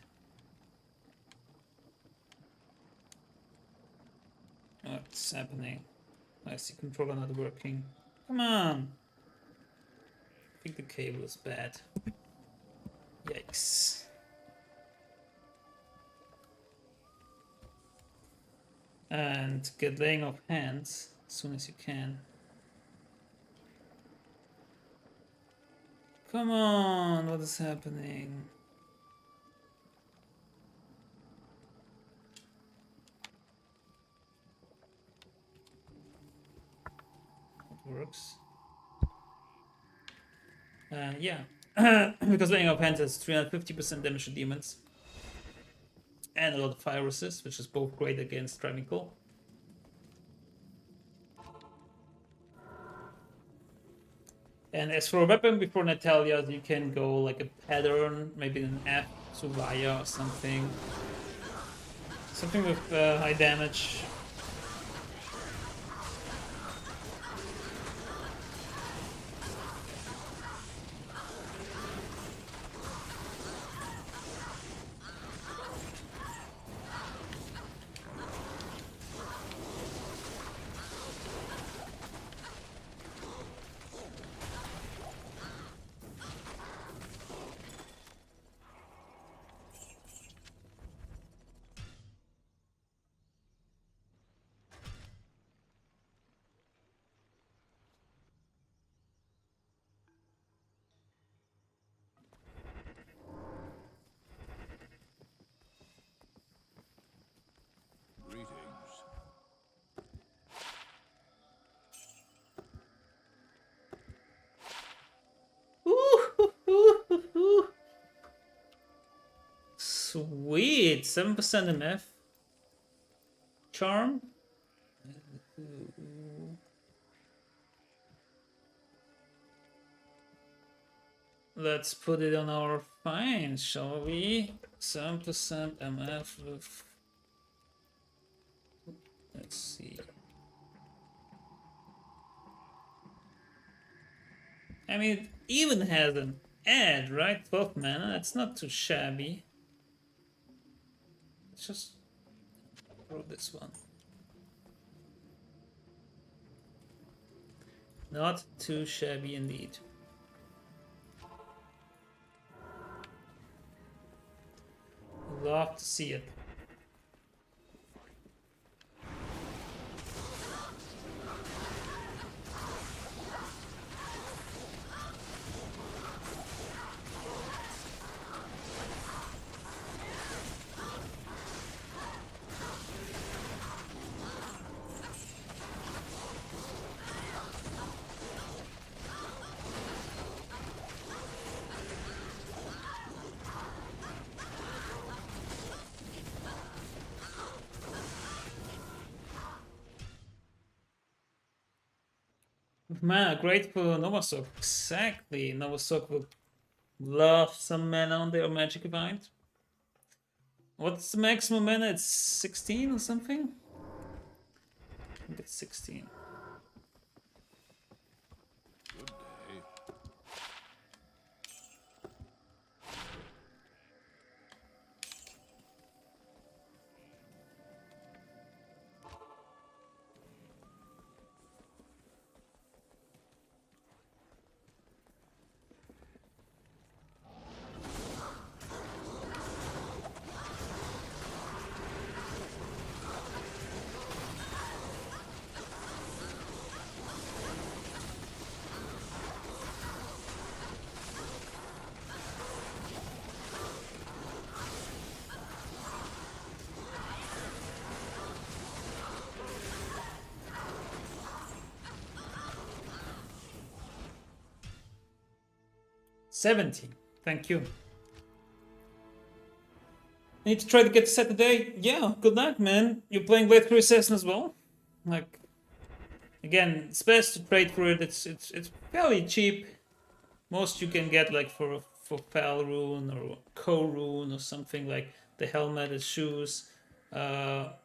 what's happening? I see controller not working. Come on. I think the cable is bad. Yikes. And get laying of hands as soon as you can. Come on, what is happening? It works. Yeah, because laying of hands has 350% damage to demons. And a lot of fire resist, which is both great against Travincal. And as for a weapon before Natalia, you can go like a pattern, maybe an F Suvaya or something. Something with high damage. Greetings. Sweet, 7% MF. Charm. Let's put it on our fine, shall we? 7% MF with... Let's see. I mean, it even has an ad, right? 12 mana, it's not too shabby. Let's just throw this one. Not too shabby indeed. Love to see it. Mana, great for Novasok. Exactly. Novasok would love some mana on their magic event. What's the maximum mana? It's 16 or something? I think it's 16. Good day. $17. Thank you. Need to try to get set today. Yeah, good luck, man. You're playing Blade Through Assassin as well? Like, again, it's best to trade for it. It's fairly cheap. Most you can get like for Fel Rune or Co Rune or something, like the helmet, the shoes. The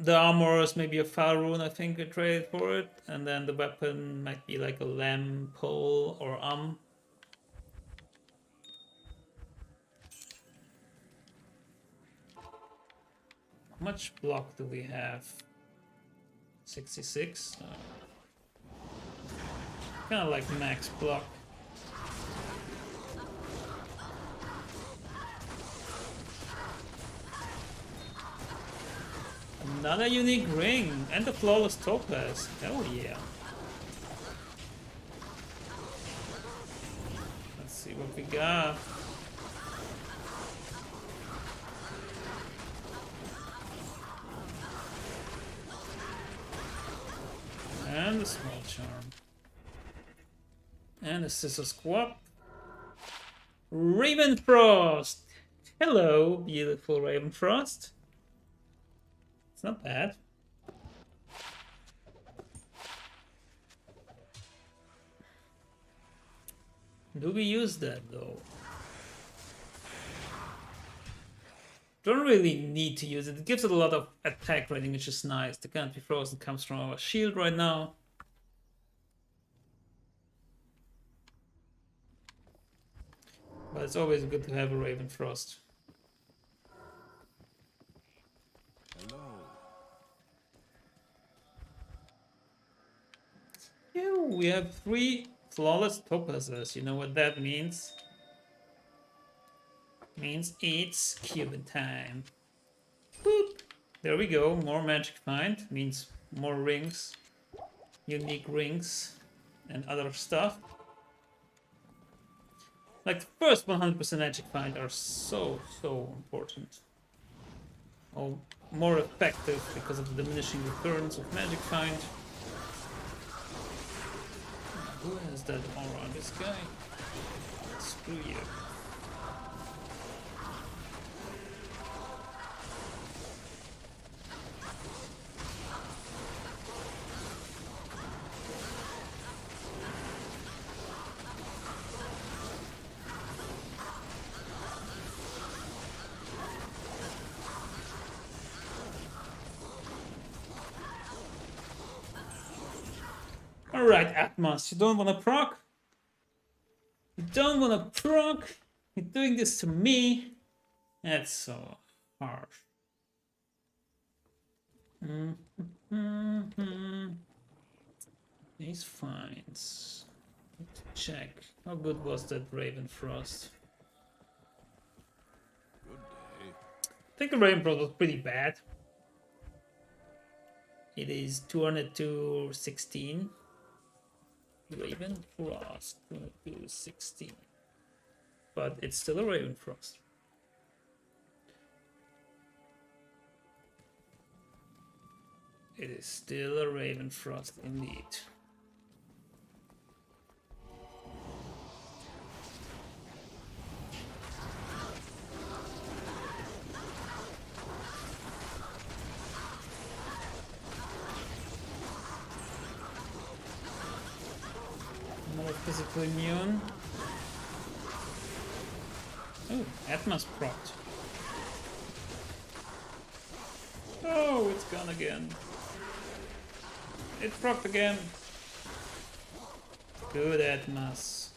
armor is maybe a Fel Rune, I think I traded for it. And then the weapon might be like a lamb pole or How much block do we have? 66? Kind of like max block. Another unique ring and the flawless topaz. Hell yeah. Let's see what we got. And a small charm. And a scissor squat. Ravenfrost! Hello, beautiful Ravenfrost. It's not bad. Do we use that though? Don't really need to use it. It gives it a lot of attack rating, which is nice. The Can't Be Frozen comes from our shield right now. But it's always good to have a Ravenfrost. Hello. Yeah, we have 3 flawless topazes. You know what that means? Means it's Cuban time. Boop. There we go. More magic find means more rings, unique rings, and other stuff. Like the first 100% magic find are so important. Or more effective because of the diminishing returns of magic find. Who has that aura? This guy? Screw you. Alright, Atmas, you don't want to proc? You don't want to proc? You're doing this to me? That's so harsh. These finds. Let's check. How good was that Raven Frost? Good day. I think the Raven Frost was pretty bad. It is 200 to 16. Raven Frost, 200 to 16. But it's still a Raven Frost. It is still a Raven Frost indeed. More physical immune. Oh, Atma's procced. Oh, it's gone again. It procced again. Good Atmas.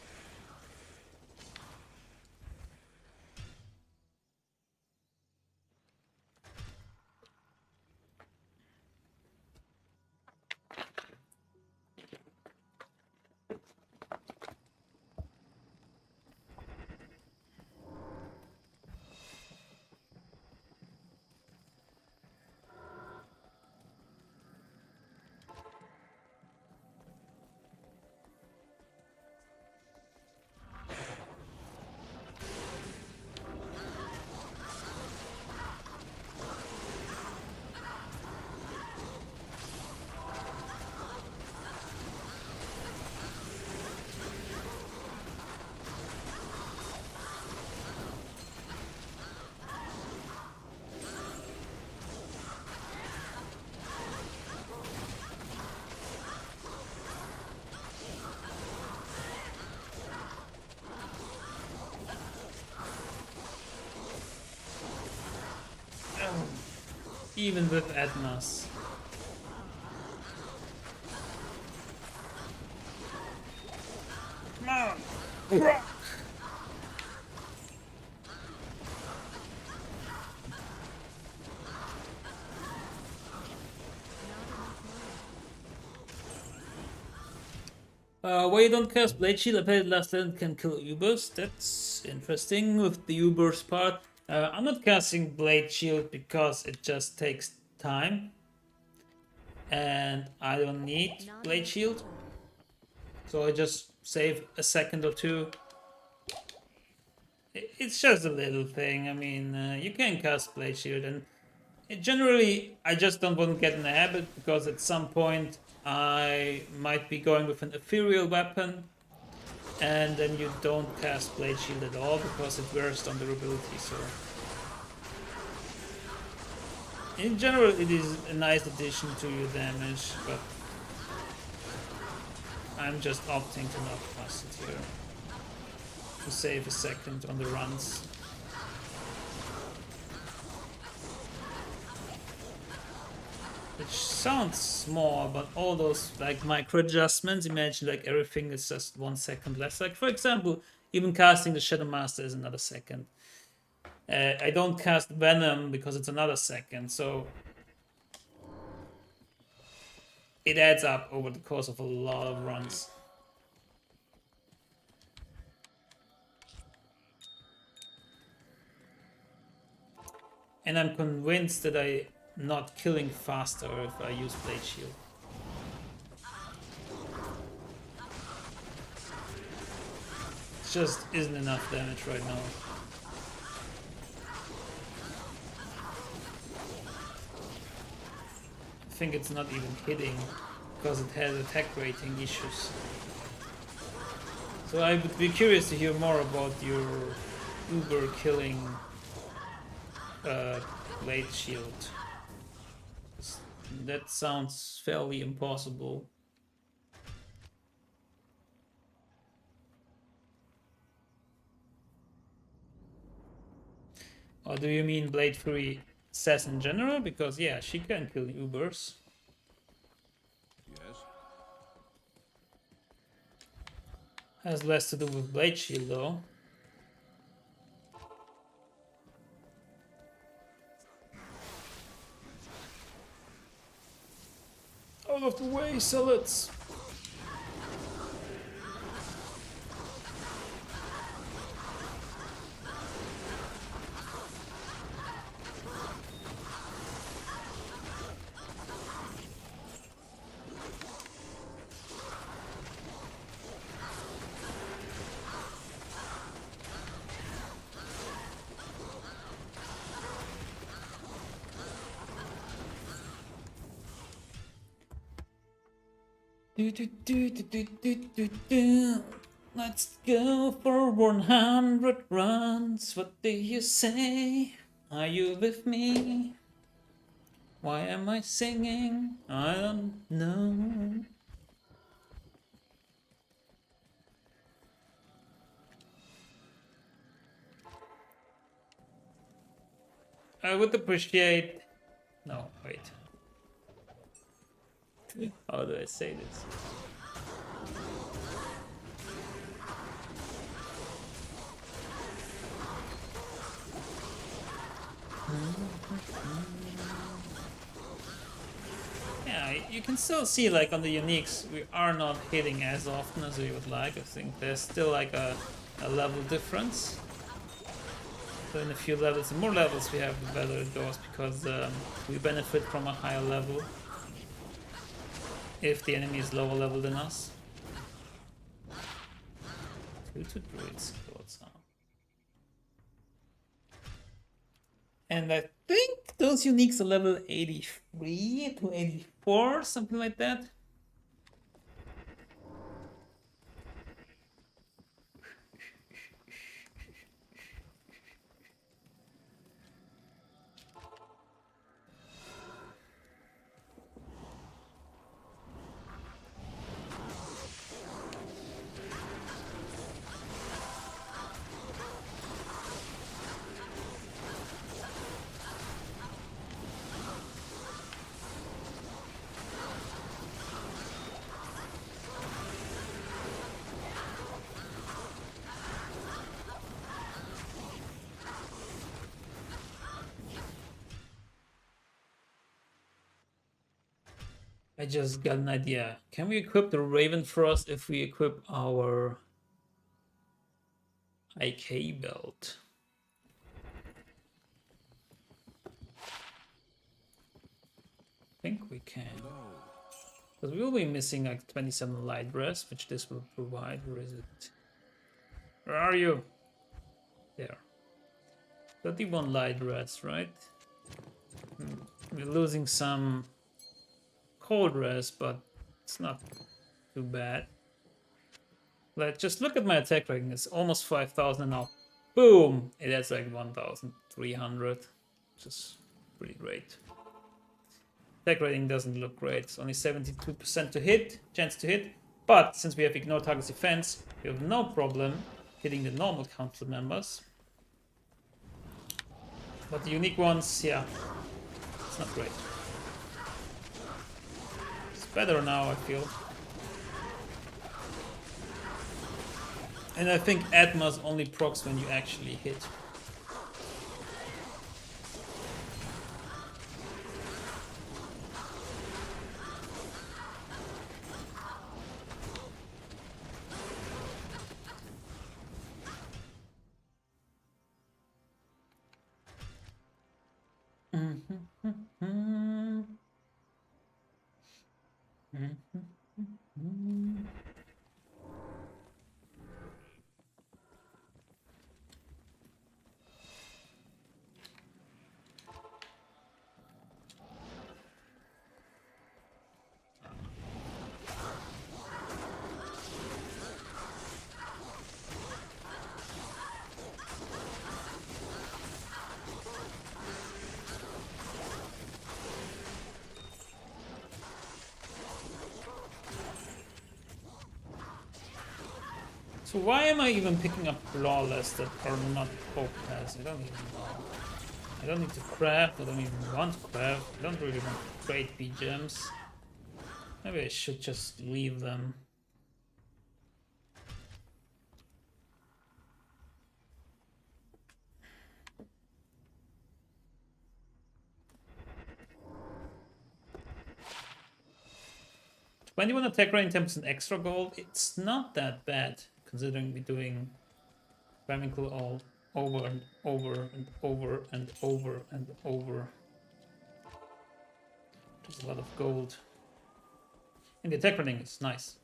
Oh, even with Atmas. Come on! Proc! Why you don't cast Blade Shield? I played last turn can kill Ubers. That's interesting with the Ubers part. I'm not casting Blade Shield because it just takes time. And I don't need Blade Shield. So I just save a second or two. It's just a little thing. I mean, you can cast Blade Shield and generally, I just don't want to get in the habit because at some point I might be going with an ethereal weapon and then you don't cast Blade Shield at all because it wears on durability. So, in general, it is a nice addition to your damage, but I'm just opting to not cast it here to save a second on the runs. Which sounds small, but all those like micro adjustments, imagine like everything is just 1 second less. Like for example, even casting the Shadow Master is another second. I don't cast Venom because it's another second, so it adds up over the course of a lot of runs. And I'm convinced that I'm not killing faster if I use Blade Shield. It just isn't enough damage right now. I think it's not even hitting because it has attack rating issues. So I would be curious to hear more about your Uber killing Blade Shield. That sounds fairly impossible. Or do you mean Blade Fury says in general? Because yeah, she can kill Ubers. Yes. Has less to do with Blade Shield though. Out of the way, zealots! Let's go for 100 runs. What do you say? Are you with me? Why am I singing? I don't know. I would appreciate. No, wait. How do I say this? Yeah, you can still see like on the uniques we are not hitting as often as we would like. I think there's still like a level difference. So in a few levels, the more levels we have, the better it goes because we benefit from a higher level if the enemy is lower level than us. 2 to druids. And I think those uniques are level 83 to 84, something like that. I just got an idea. Can we equip the Raven for us if we equip our IK belt? I think we can. Because we will be missing like 27 light breaths, which this will provide. Where is it? Where are you? There. 31 light breaths, right? We're losing some cold rest, but it's not too bad. Let's just look at my attack rating. It's almost 5,000 now. Boom! It has like 1,300, which is pretty great. Attack rating doesn't look great. It's only 72% to hit, chance to hit. But since we have ignore target's defense, we have no problem hitting the normal council members. But the unique ones, yeah, it's not great. It's better now, I feel. And I think Atma's only procs when you actually hit. So why am I even picking up flawless that are not poke pass? I don't even know. I don't need to craft, I don't even want to craft, I don't really want to trade gems. Maybe I should just leave them. When attack rating 10% extra gold, it's not that bad considering we're doing Travincal all over and over and over and over and over. There's a lot of gold. And the attack rating is nice.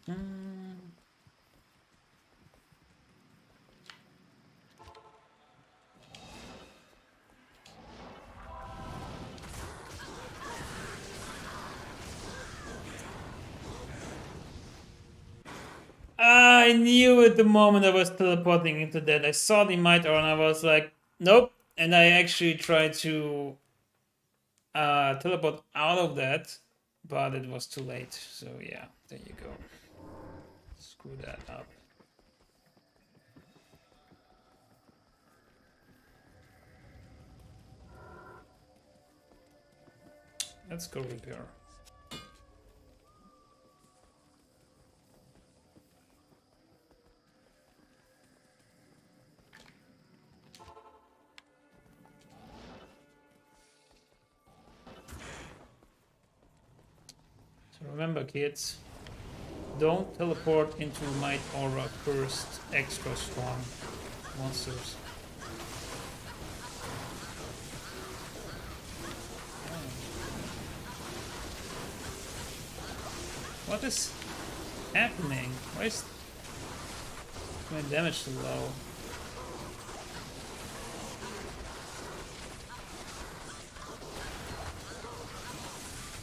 I knew at the moment I was teleporting into that. I saw the Mitre and I was like, nope. And I actually tried to teleport out of that, but it was too late. So yeah, there you go. Screw that up. Let's go repair. So remember, kids, don't teleport into Might Aura cursed extra strong monsters. What is happening? Why is my damage so low?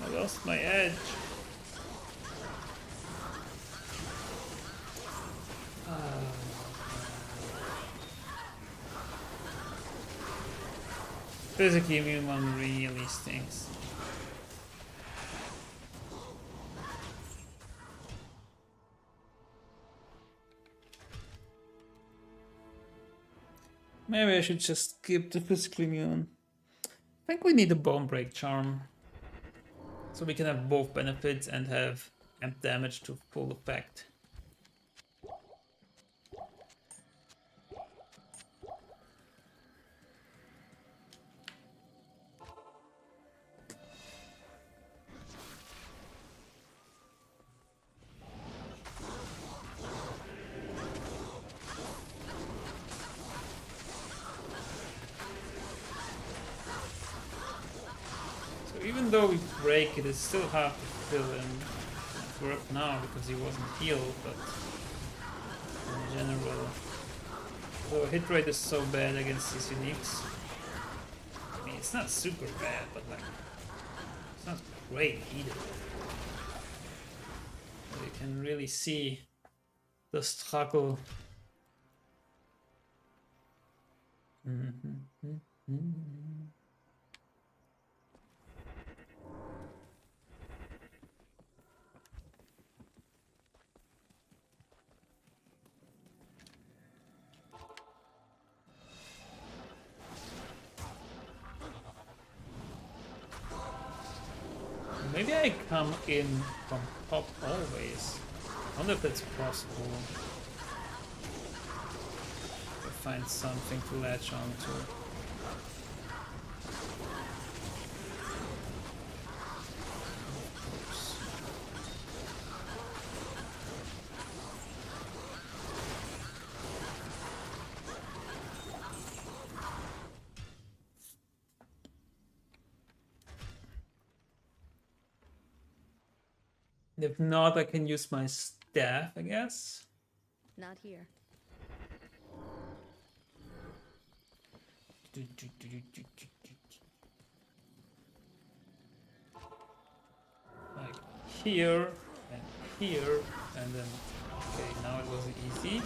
I lost my edge. Physically immune one really stinks. Maybe I should just skip the physically immune. I think we need a bone break charm. So we can have both benefits and have amp damage to full effect. Even though we break it, it's still hard to fill in. It worked now because he wasn't healed, but in general. So hit rate is so bad against these uniques. I mean, it's not super bad, but like, it's not great either. So you can really see the struggle. Maybe I come in from top always. I wonder if that's possible. To find something to latch onto. If not, I can use my staff, I guess. Not here. Like here, and here, and then... Okay, now it was easy.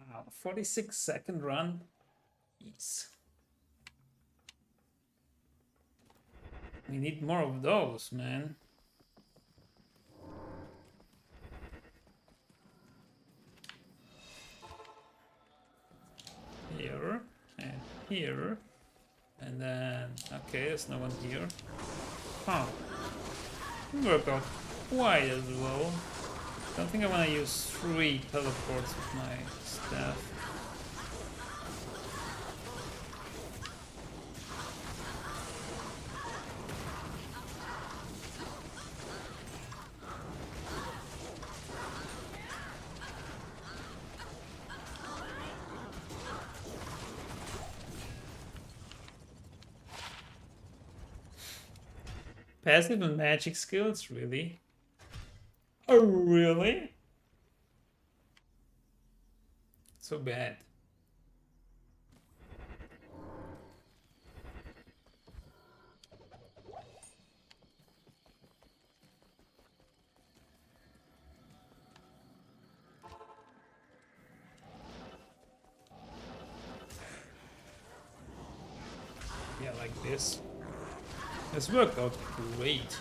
Wow, 46-second run. Jeez. We need more of those, man. Here, and here. And then, okay, there's no one here. Huh. Worked out quite as well. Don't think I want to use 3 teleports with my staff. passive and magic skills, really? Oh, really? So bad. Yeah, like this. This worked out great.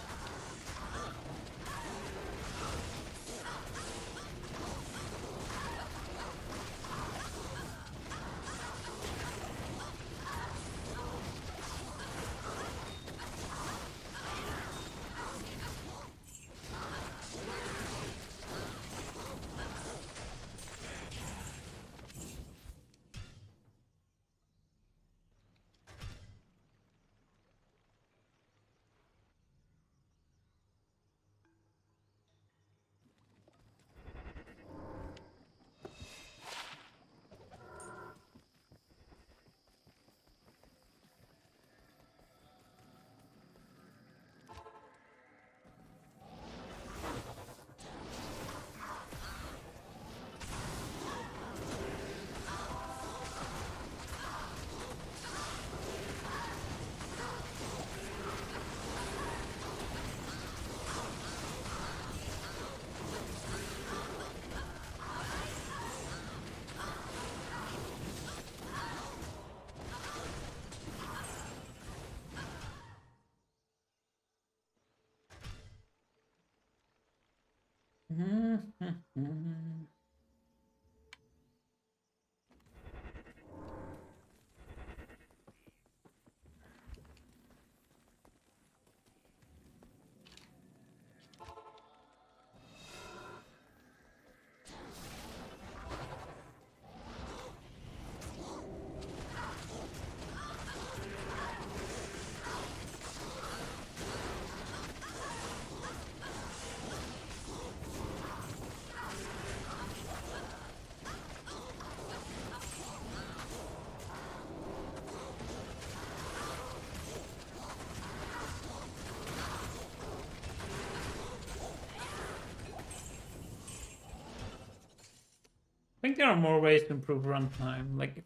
I think there are more ways to improve runtime. Like if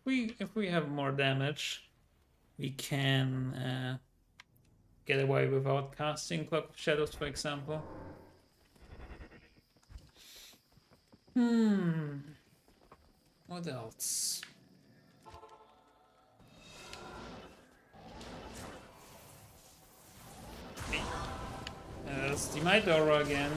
we have more damage, we can get away without casting Cloak of Shadows, for example. What else? It's the Might Aura again.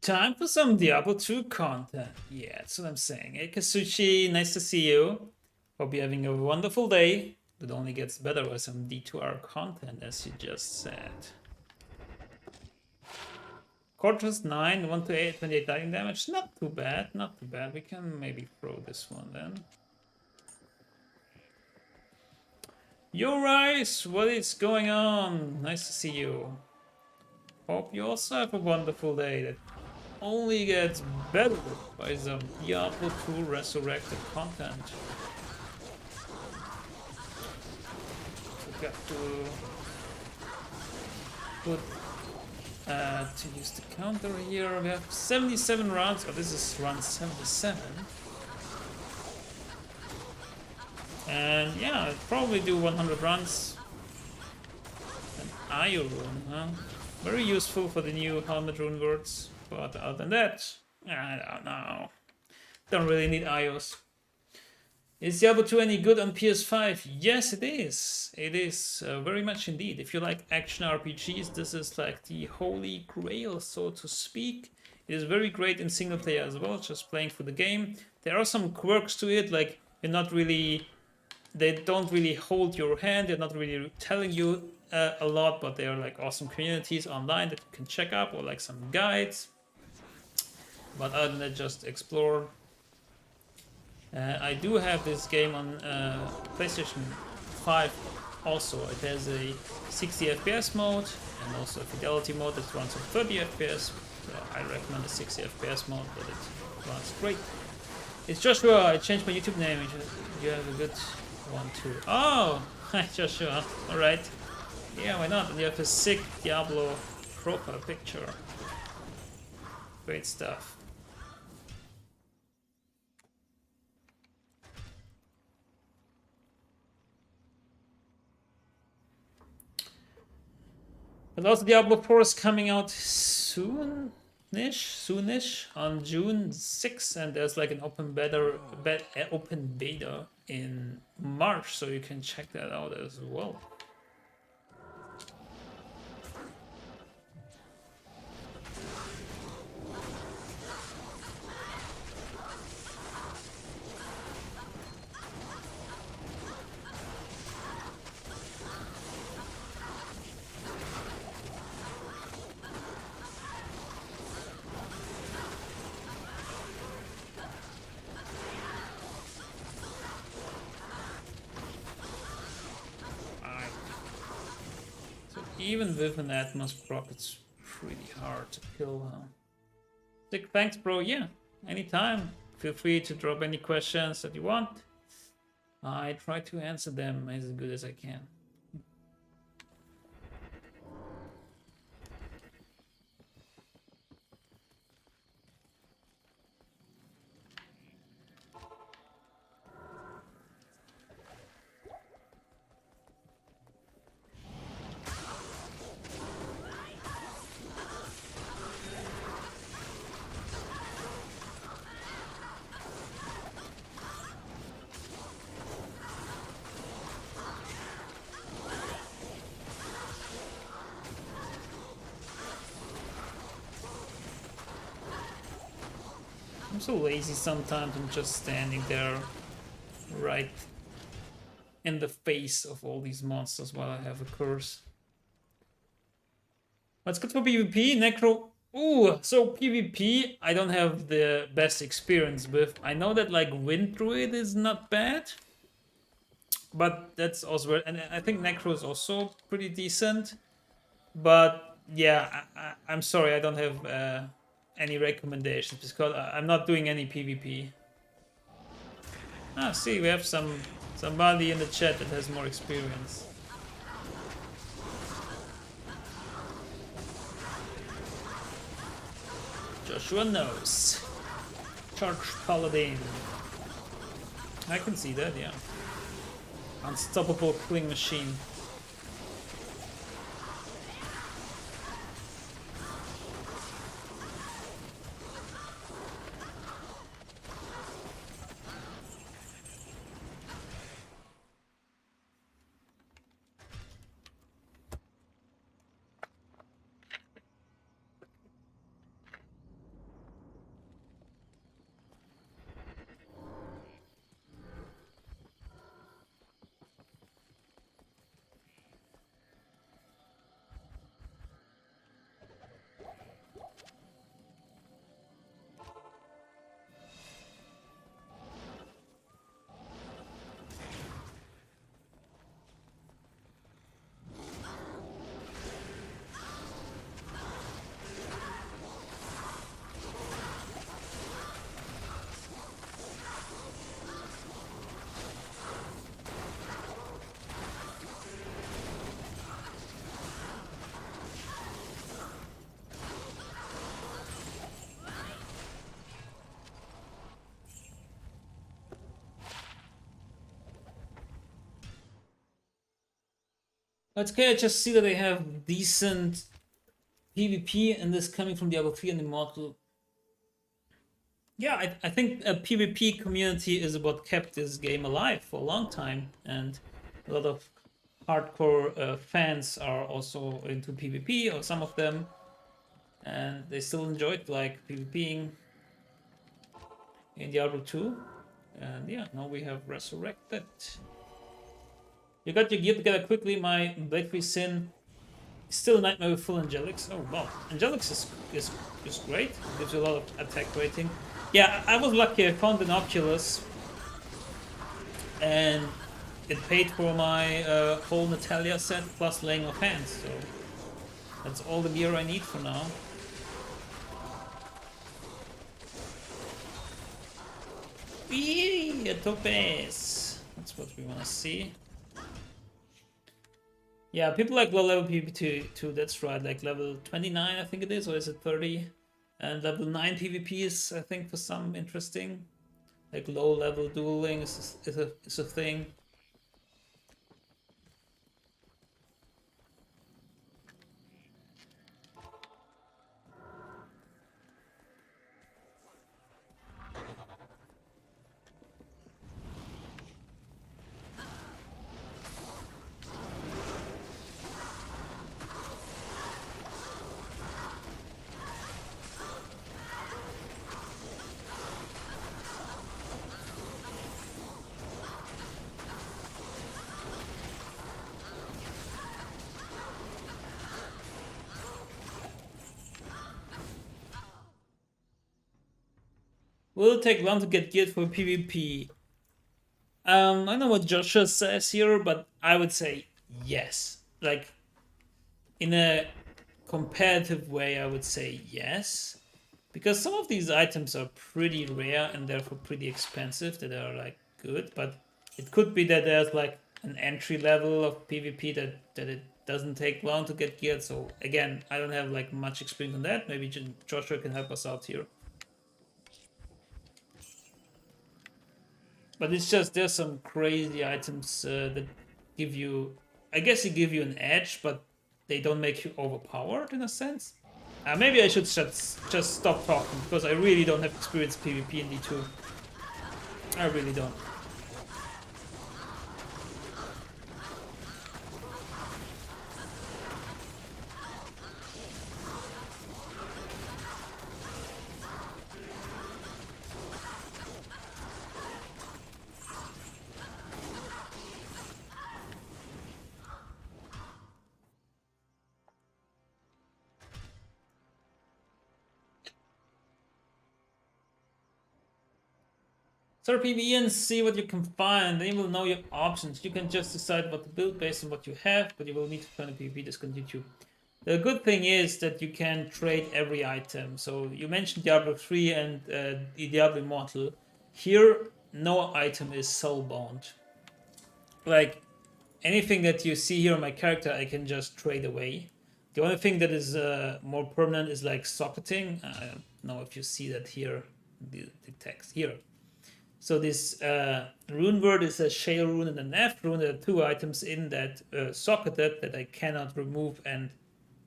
Time for some Diablo 2 content. Yeah, that's what I'm saying. Hey, Kasuchi, nice to see you. Hope you're having a wonderful day. It only gets better with some D2R content, as you just said. Cortrus 9, 1 to 8, 28 dying damage. Not too bad, not too bad. We can maybe throw this one then. Yo, Rice, what is going on? Nice to see you. Hope you also have a wonderful day that only gets better by some Diablo 2 Resurrected content. We got to put to use the counter here. We have 77 rounds. Oh, this is run 77. And yeah, I'll probably do 100 runs. An IO rune, huh? Very useful for the new helmet rune words. But other than that, I don't know. Don't really need IOs. Is Diablo 2 any good on PS5? Yes, it is. It is very much indeed. If you like action RPGs, this is like the holy grail, so to speak. It is very great in single player as well, just playing through the game. There are some quirks to it, like you're not really... They don't really hold your hand, they're not really telling you a lot, but they're like awesome communities online that you can check out, or like some guides. But other than that, just explore. I do have this game on PlayStation 5 also. It has a 60 FPS mode and also a fidelity mode that runs on 30 FPS. So I recommend the 60 FPS mode, but it runs great. It's Joshua. I changed my YouTube name. You have a good one too. Oh, hi Joshua. All right. Yeah, why not? And you have a sick Diablo profile picture. Great stuff. But also Diablo 4 is coming out soonish on June 6th, and there's like an open beta in March, so you can check that out as well. Even with an Atma's proc, it's pretty hard to kill. Sick, thanks, bro. Yeah, anytime. Feel free to drop any questions that you want. I try to answer them as good as I can. I'm so lazy sometimes. I'm just standing there right in the face of all these monsters while I have a curse. What's good for PvP? Necro. Ooh, so PvP I don't have the best experience with. I know that like Wind Druid is not bad, but that's also, and I think Necro is also pretty decent. But yeah, I'm sorry, I don't have any recommendations because I'm not doing any PvP. Ah, see, we have somebody in the chat that has more experience. Joshua knows. Charge Paladin. I can see that, yeah. Unstoppable killing machine. It's okay, I just see that they have decent PvP and this coming from Diablo 3 and Immortal. Yeah, I think a PvP community is what kept this game alive for a long time, and a lot of hardcore fans are also into PvP, or some of them, and they still enjoyed like PvPing in Diablo 2. And yeah, now we have Resurrected. You got your gear together quickly. My Blade Free Sin is still a nightmare with full Angelics. Oh wow, Angelics is great. It gives you a lot of attack rating. Yeah, I was lucky. I found an Oculus and it paid for my whole Natalia set plus laying of hands, so that's all the gear I need for now. Eee, a topaz! That's what we want to see. Yeah, people like low level PvP too, that's right, like level 29 I think it is, or is it 30? And level 9 PvP is, I think, for some interesting. Like low level dueling is a thing. Will it take long to get geared for PvP? I don't know what Joshua says here, but I would say yes. Like, in a competitive way, I would say yes. Because some of these items are pretty rare and therefore pretty expensive, that are like good, but it could be that there's like an entry level of PvP that it doesn't take long to get geared. So again, I don't have like much experience on that. Maybe Joshua can help us out here. But it's just there's some crazy items that give you, I guess, they give you an edge, but they don't make you overpowered in a sense. Maybe I should just stop talking because I really don't have experience PvP in D2. I really don't. Start PvE and see what you can find. Then you will know your options. You can just decide what to build based on what you have, but you will need to find a PvP to continue. The good thing is that you can trade every item. So you mentioned Diablo 3 and the Diablo Immortal. Here, no item is soul-bound. Like, anything that you see here on my character, I can just trade away. The only thing that is more permanent is like socketing. I don't know if you see that here, the text here. So this rune word is a shale rune and an F rune. There are two items in that socketed that I cannot remove and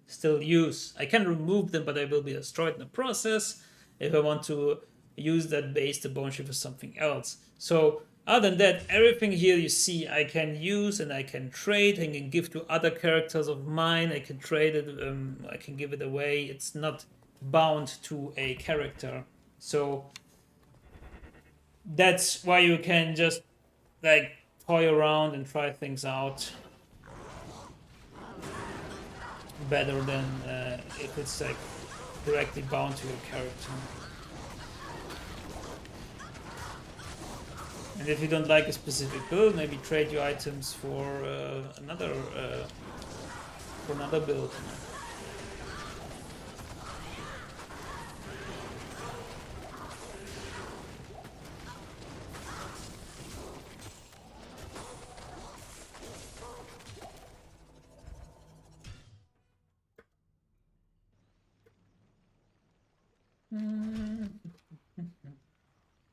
still use. I can remove them, but they will be destroyed in the process if I want to use that base to bone shift for something else. So other than that, everything here you see I can use and I can trade and can give to other characters of mine. I can trade it, I can give it away. It's not bound to a character. So that's why you can just like toy around and try things out better than if it's like directly bound to your character. And if you don't like a specific build, maybe trade your items for another build.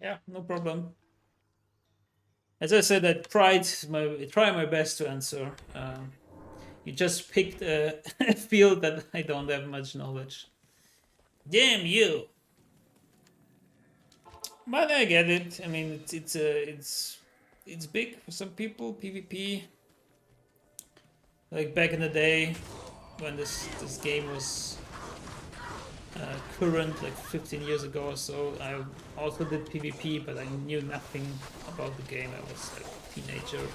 Yeah, no problem. As I said, I try my best to answer. You just picked a field that I don't have much knowledge. Damn you! But I get it. I mean, it's big for some people. PvP, like back in the day when this game was current, like 15 years ago or so. I also did PvP, but I knew nothing about the game. I was like a teenager.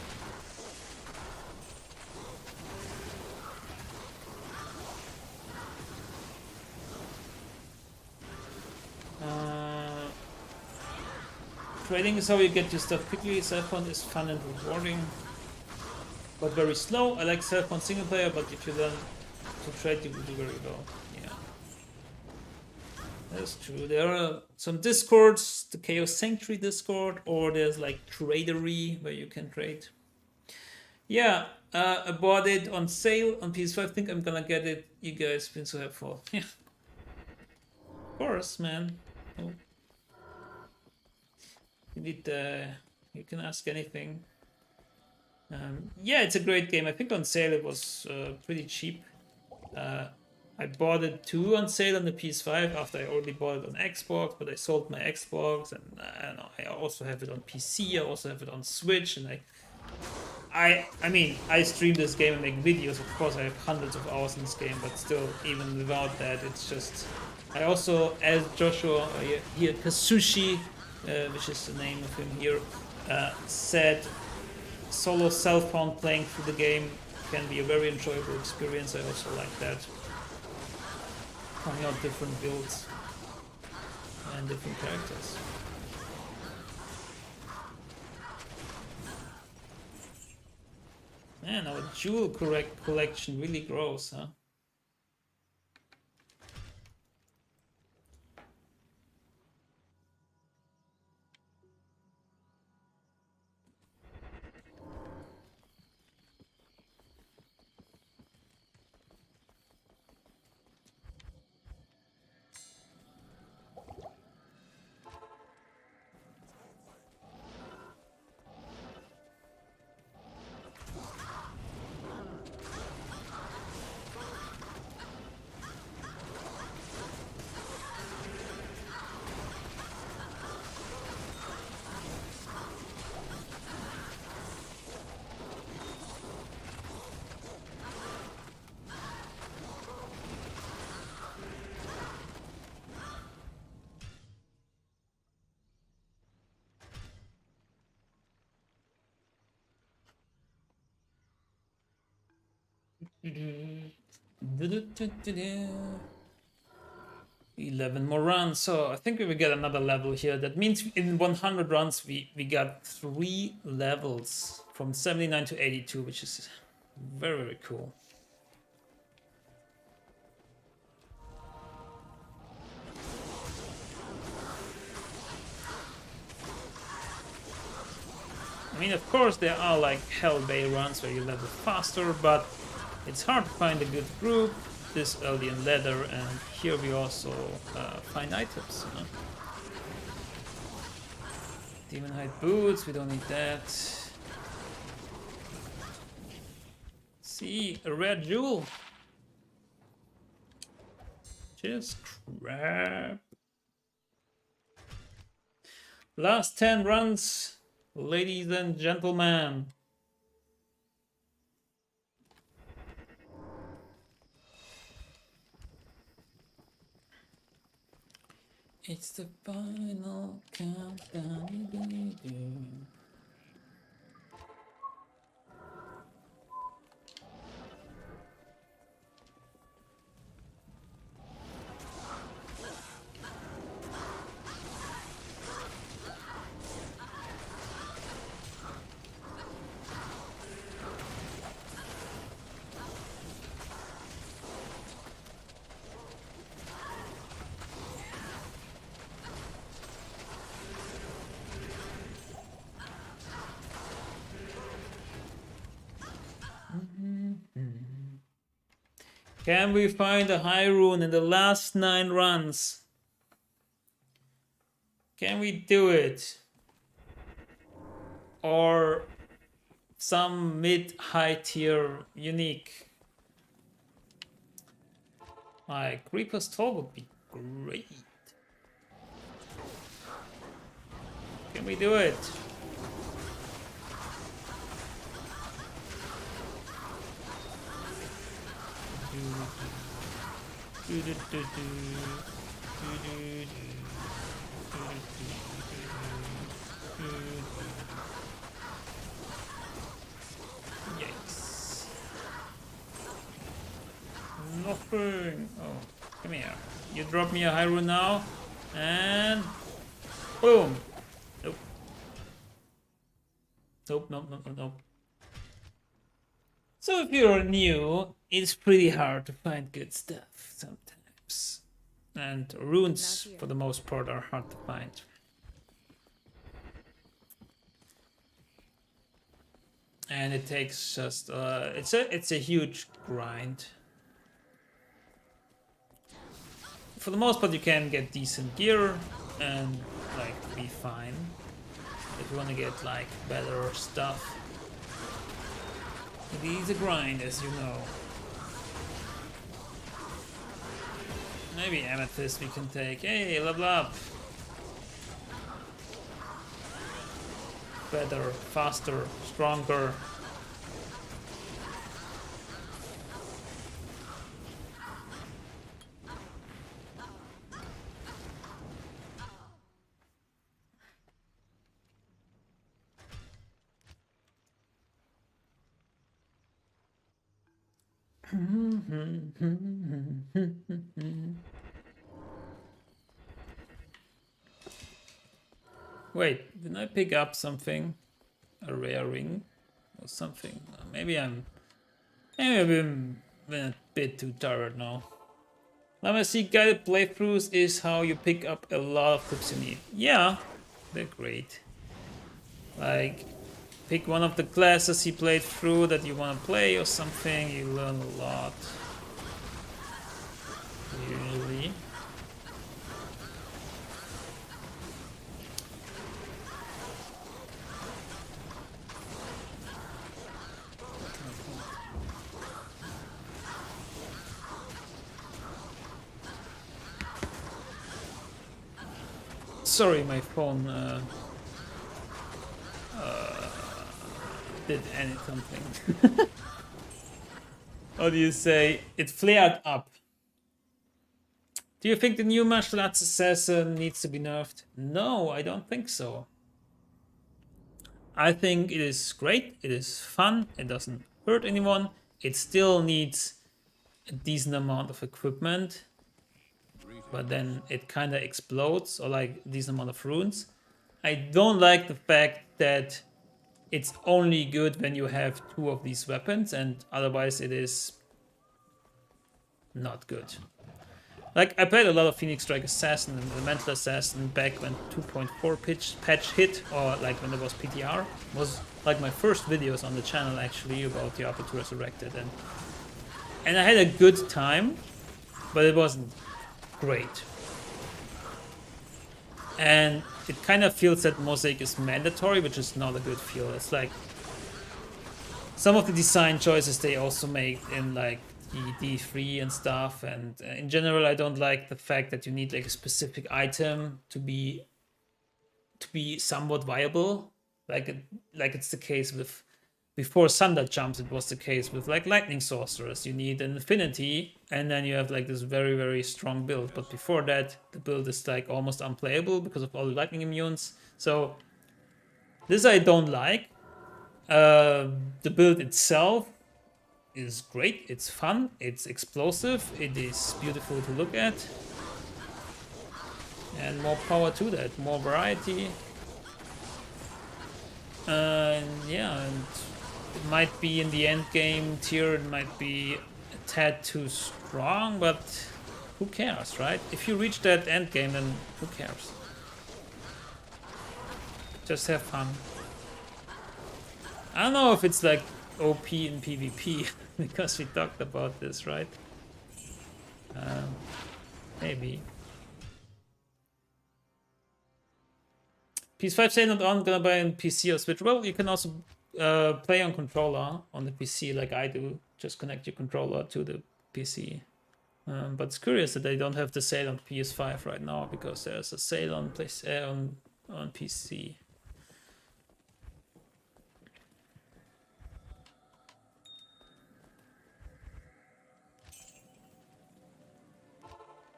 Trading is how you get your stuff quickly. Self-hunt is fun and rewarding, but very slow. I like self-hunt single player, but if you learn to trade, you will do very well. Yeah, that's true. There are some discords, the Chaos Sanctuary Discord, or there's like Tradery where you can trade. Yeah, I bought it on sale on PS5. I think I'm gonna get it. You guys been so helpful. Yeah, of course, man. Oh. You need you can ask anything. Yeah, it's a great game. I think on sale it was pretty cheap. I bought it too on sale on the PS5 after I already bought it on Xbox, but I sold my Xbox, and I don't know. I also have it on PC. I also have it on Switch, and I mean, I stream this game and make videos. Of course, I have hundreds of hours in this game, but still, even without that, it's just. I also, as Joshua here, Kazushi, which is the name of him here, said, solo self-found playing through the game can be a very enjoyable experience. I also like that. Trying out different builds and different characters. Man, our jewel collection really grows, huh? Du-du-du-du-du. 11 more runs, so I think we will get another level here. That means in 100 runs we got 3 levels from 79 to 82, which is very, very cool. I mean, of course there are like Hell Bay runs where you level faster, but it's hard to find a good group this early in ladder, and here we also find items. You know? Demon Hide boots, we don't need that. See, a rare jewel. Just crap. Last 10 runs, ladies and gentlemen. It's the final countdown. Can we find a high rune in the last 9 runs? Can we do it? Or some mid-high tier unique? Like Reaper's Toll would be great. Can we do it? Yikes. Nothing. Oh, come here. You drop me a high rune now, and boom. Nope. Nope, nope, nope, nope, nope. So if you're new, it's pretty hard to find good stuff sometimes. And runes, for the most part, are hard to find. And it takes just it's a huge grind. For the most part, you can get decent gear and like be fine. If you want to get like better stuff, it is a grind, as you know. Maybe amethyst we can take. Hey, level up. Better, faster, stronger. Wait, didn't I pick up something? A rare ring or something? Maybe I've been a bit too tired now. Lamacy guided playthroughs is how you pick up a lot of clips you need. Yeah, they're great. Like, pick one of the classes you played through that you want to play or something, you learn a lot. Usually. Sorry, my phone did something. How do you say? It flared up. Do you think the new martial arts assassin needs to be nerfed? No, I don't think so. I think it is great, it is fun, it doesn't hurt anyone. It still needs a decent amount of equipment, but then it kind of explodes, or like a decent amount of runes. I don't like the fact that it's only good when you have 2 of these weapons, and otherwise it is not good. Like, I played a lot of Phoenix Strike Assassin and Elemental Assassin back when 2.4 patch hit, or like when there was PTR. It was like my first videos on the channel actually about Diablo 2 Resurrected, and I had a good time, but it wasn't great. And it kind of feels that Mosaic is mandatory, which is not a good feel. It's like some of the design choices they also make in like the D3 and stuff, and in general I don't like the fact that you need like a specific item to be somewhat viable, like it's the case with before Thunder Jumps. It was the case with like lightning sorcerers. You need an infinity and then you have like this very, very strong build, but before that the build is like almost unplayable because of all the lightning immunes. So this I don't like. The build itself is great, it's fun, it's explosive, it is beautiful to look at, and more power to that, more variety. Yeah, and it might be in the end game tier, it might be a tad too strong, but who cares, right? If you reach that end game, then who cares? Just have fun. I don't know if it's like OP in PvP because we talked about this, right? Maybe. PS5 sale not on, gonna buy on PC or Switch. Well, you can also play on controller on the PC like I do. Just connect your controller to the PC. But it's curious that they don't have the sale on PS5 right now, because there's a sale on on PC.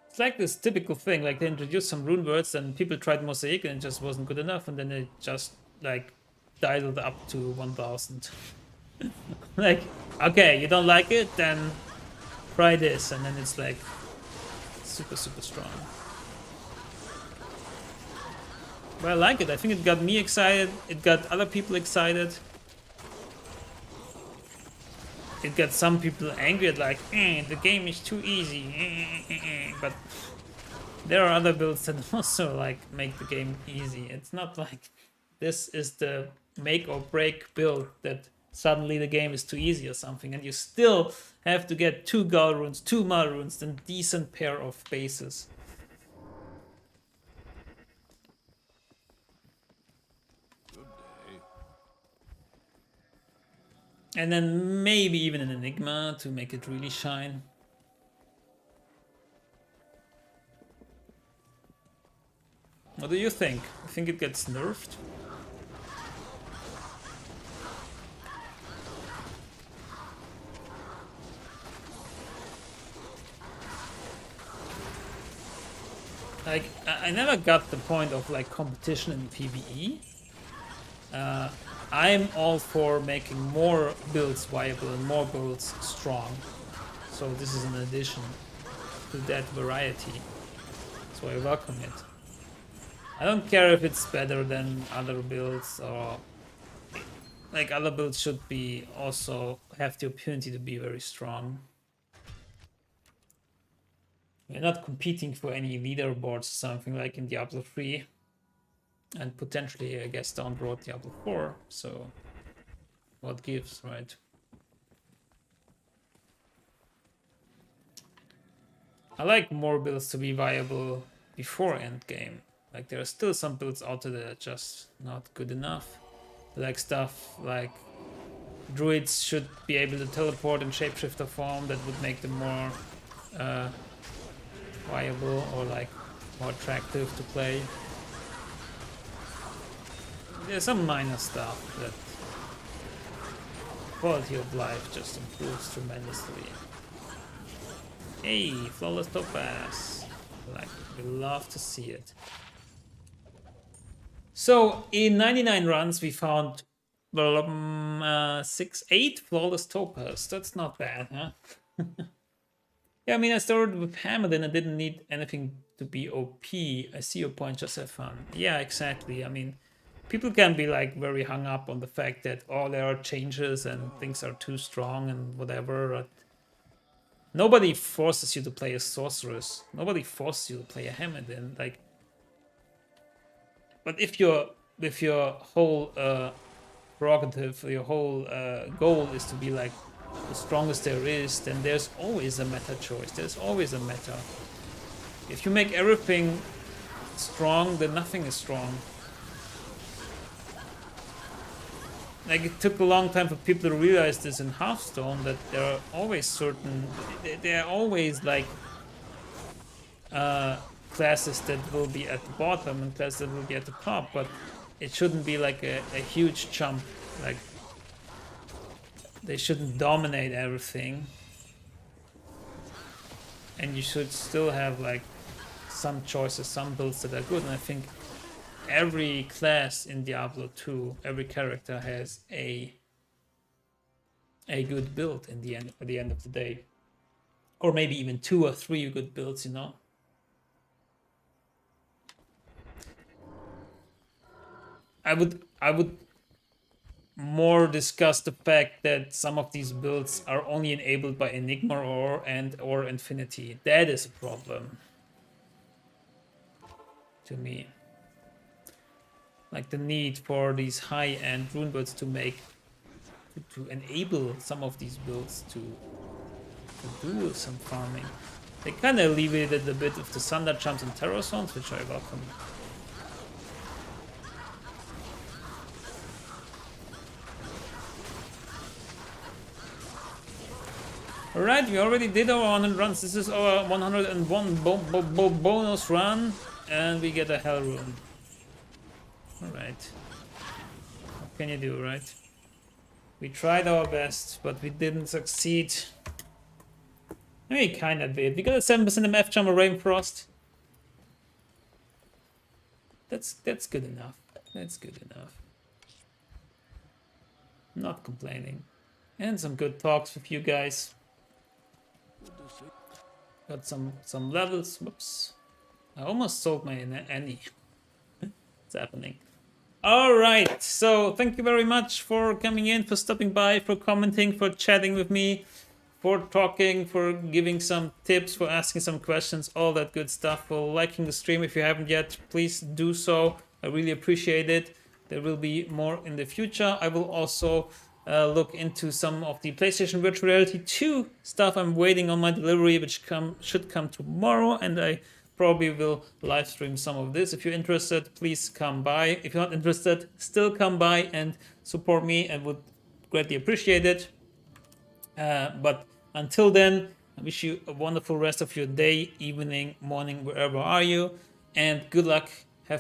It's like this typical thing, like they introduced some rune words and people tried Mosaic and it just wasn't good enough, and then it just like dialed up to 1000. Like, okay, you don't like it, then try this, and then it's like super, super strong. But I like it. I think it got me excited. It got other people excited. It got some people angry at like, the game is too easy. But there are other builds that also like make the game easy. It's not like this is the make or break build that suddenly the game is too easy or something, and you still have to get 2 Gull runes, 2 Mal runes, and decent pair of bases. Good day. And then maybe even an Enigma to make it really shine. What do you think? I think it gets nerfed? Like, I never got the point of like competition in PvE. I'm all for making more builds viable and more builds strong. So this is an addition to that variety. So I welcome it. I don't care if it's better than other builds, or like other builds should be also have the opportunity to be very strong. We're not competing for any leaderboards or something like in Diablo 3. And potentially, I guess, down the road Diablo 4. So what gives, right? I like more builds to be viable before endgame. Like there are still some builds out there that are just not good enough. Like stuff like druids should be able to teleport in shapeshifter form. That would make them more viable or like more attractive to play. There's some minor stuff that quality of life just improves tremendously. Hey, flawless topaz. Like, we love to see it. So in 99 runs we found 8 flawless topaz. That's not bad, huh? Yeah, I mean, I started with Hamilton. I didn't need anything to be OP. I see your point, just have fun. Yeah, exactly. I mean, people can be like very hung up on the fact that there are changes and things are too strong and whatever. Nobody forces you to play a sorceress. Nobody forces you to play a Hamilton. Like, but if your whole prerogative, your whole goal is to be like the strongest there is, then there's always a meta choice. There's always a meta. If you make everything strong, then nothing is strong. Like, it took a long time for people to realize this in Hearthstone, that there are always certain, there are always like classes that will be at the bottom and classes that will be at the top, but it shouldn't be like a huge jump. Like, they shouldn't dominate everything, and you should still have like some choices, some builds that are good. And I think every class in Diablo 2, every character has a good build in the end, at the end of the day, or maybe even 2 or 3 good builds, you know. I would more discuss the fact that some of these builds are only enabled by Enigma or Infinity. That is a problem to me. Like the need for these high-end rune builds to enable some of these builds to do some farming. They kind of alleviated a bit of the Thunder Jumps and Terror Zones, which I welcome. Alright, we already did our 100 runs. This is our 101 bonus run, and we get a Hell Rune. Alright. What can you do, right? We tried our best, but we didn't succeed. We kinda did. We got a 7% MF jump, a Rainfrost. That's good enough. That's good enough. Not complaining. And some good talks with you guys. Got some levels. Whoops. I almost sold my Annie. It's happening. All right. So thank you very much for coming in, for stopping by, for commenting, for chatting with me, for talking, for giving some tips, for asking some questions, all that good stuff, for liking the stream. If you haven't yet, please do so. I really appreciate it. There will be more in the future. I will also look into some of the PlayStation Virtual Reality 2 stuff. I'm waiting on my delivery, which should come tomorrow, and I probably will live stream some of this. If you're interested, please come by. If you're not interested, still come by and support me, and would greatly appreciate it. But until then, I wish you a wonderful rest of your day, evening, morning, wherever are you, and good luck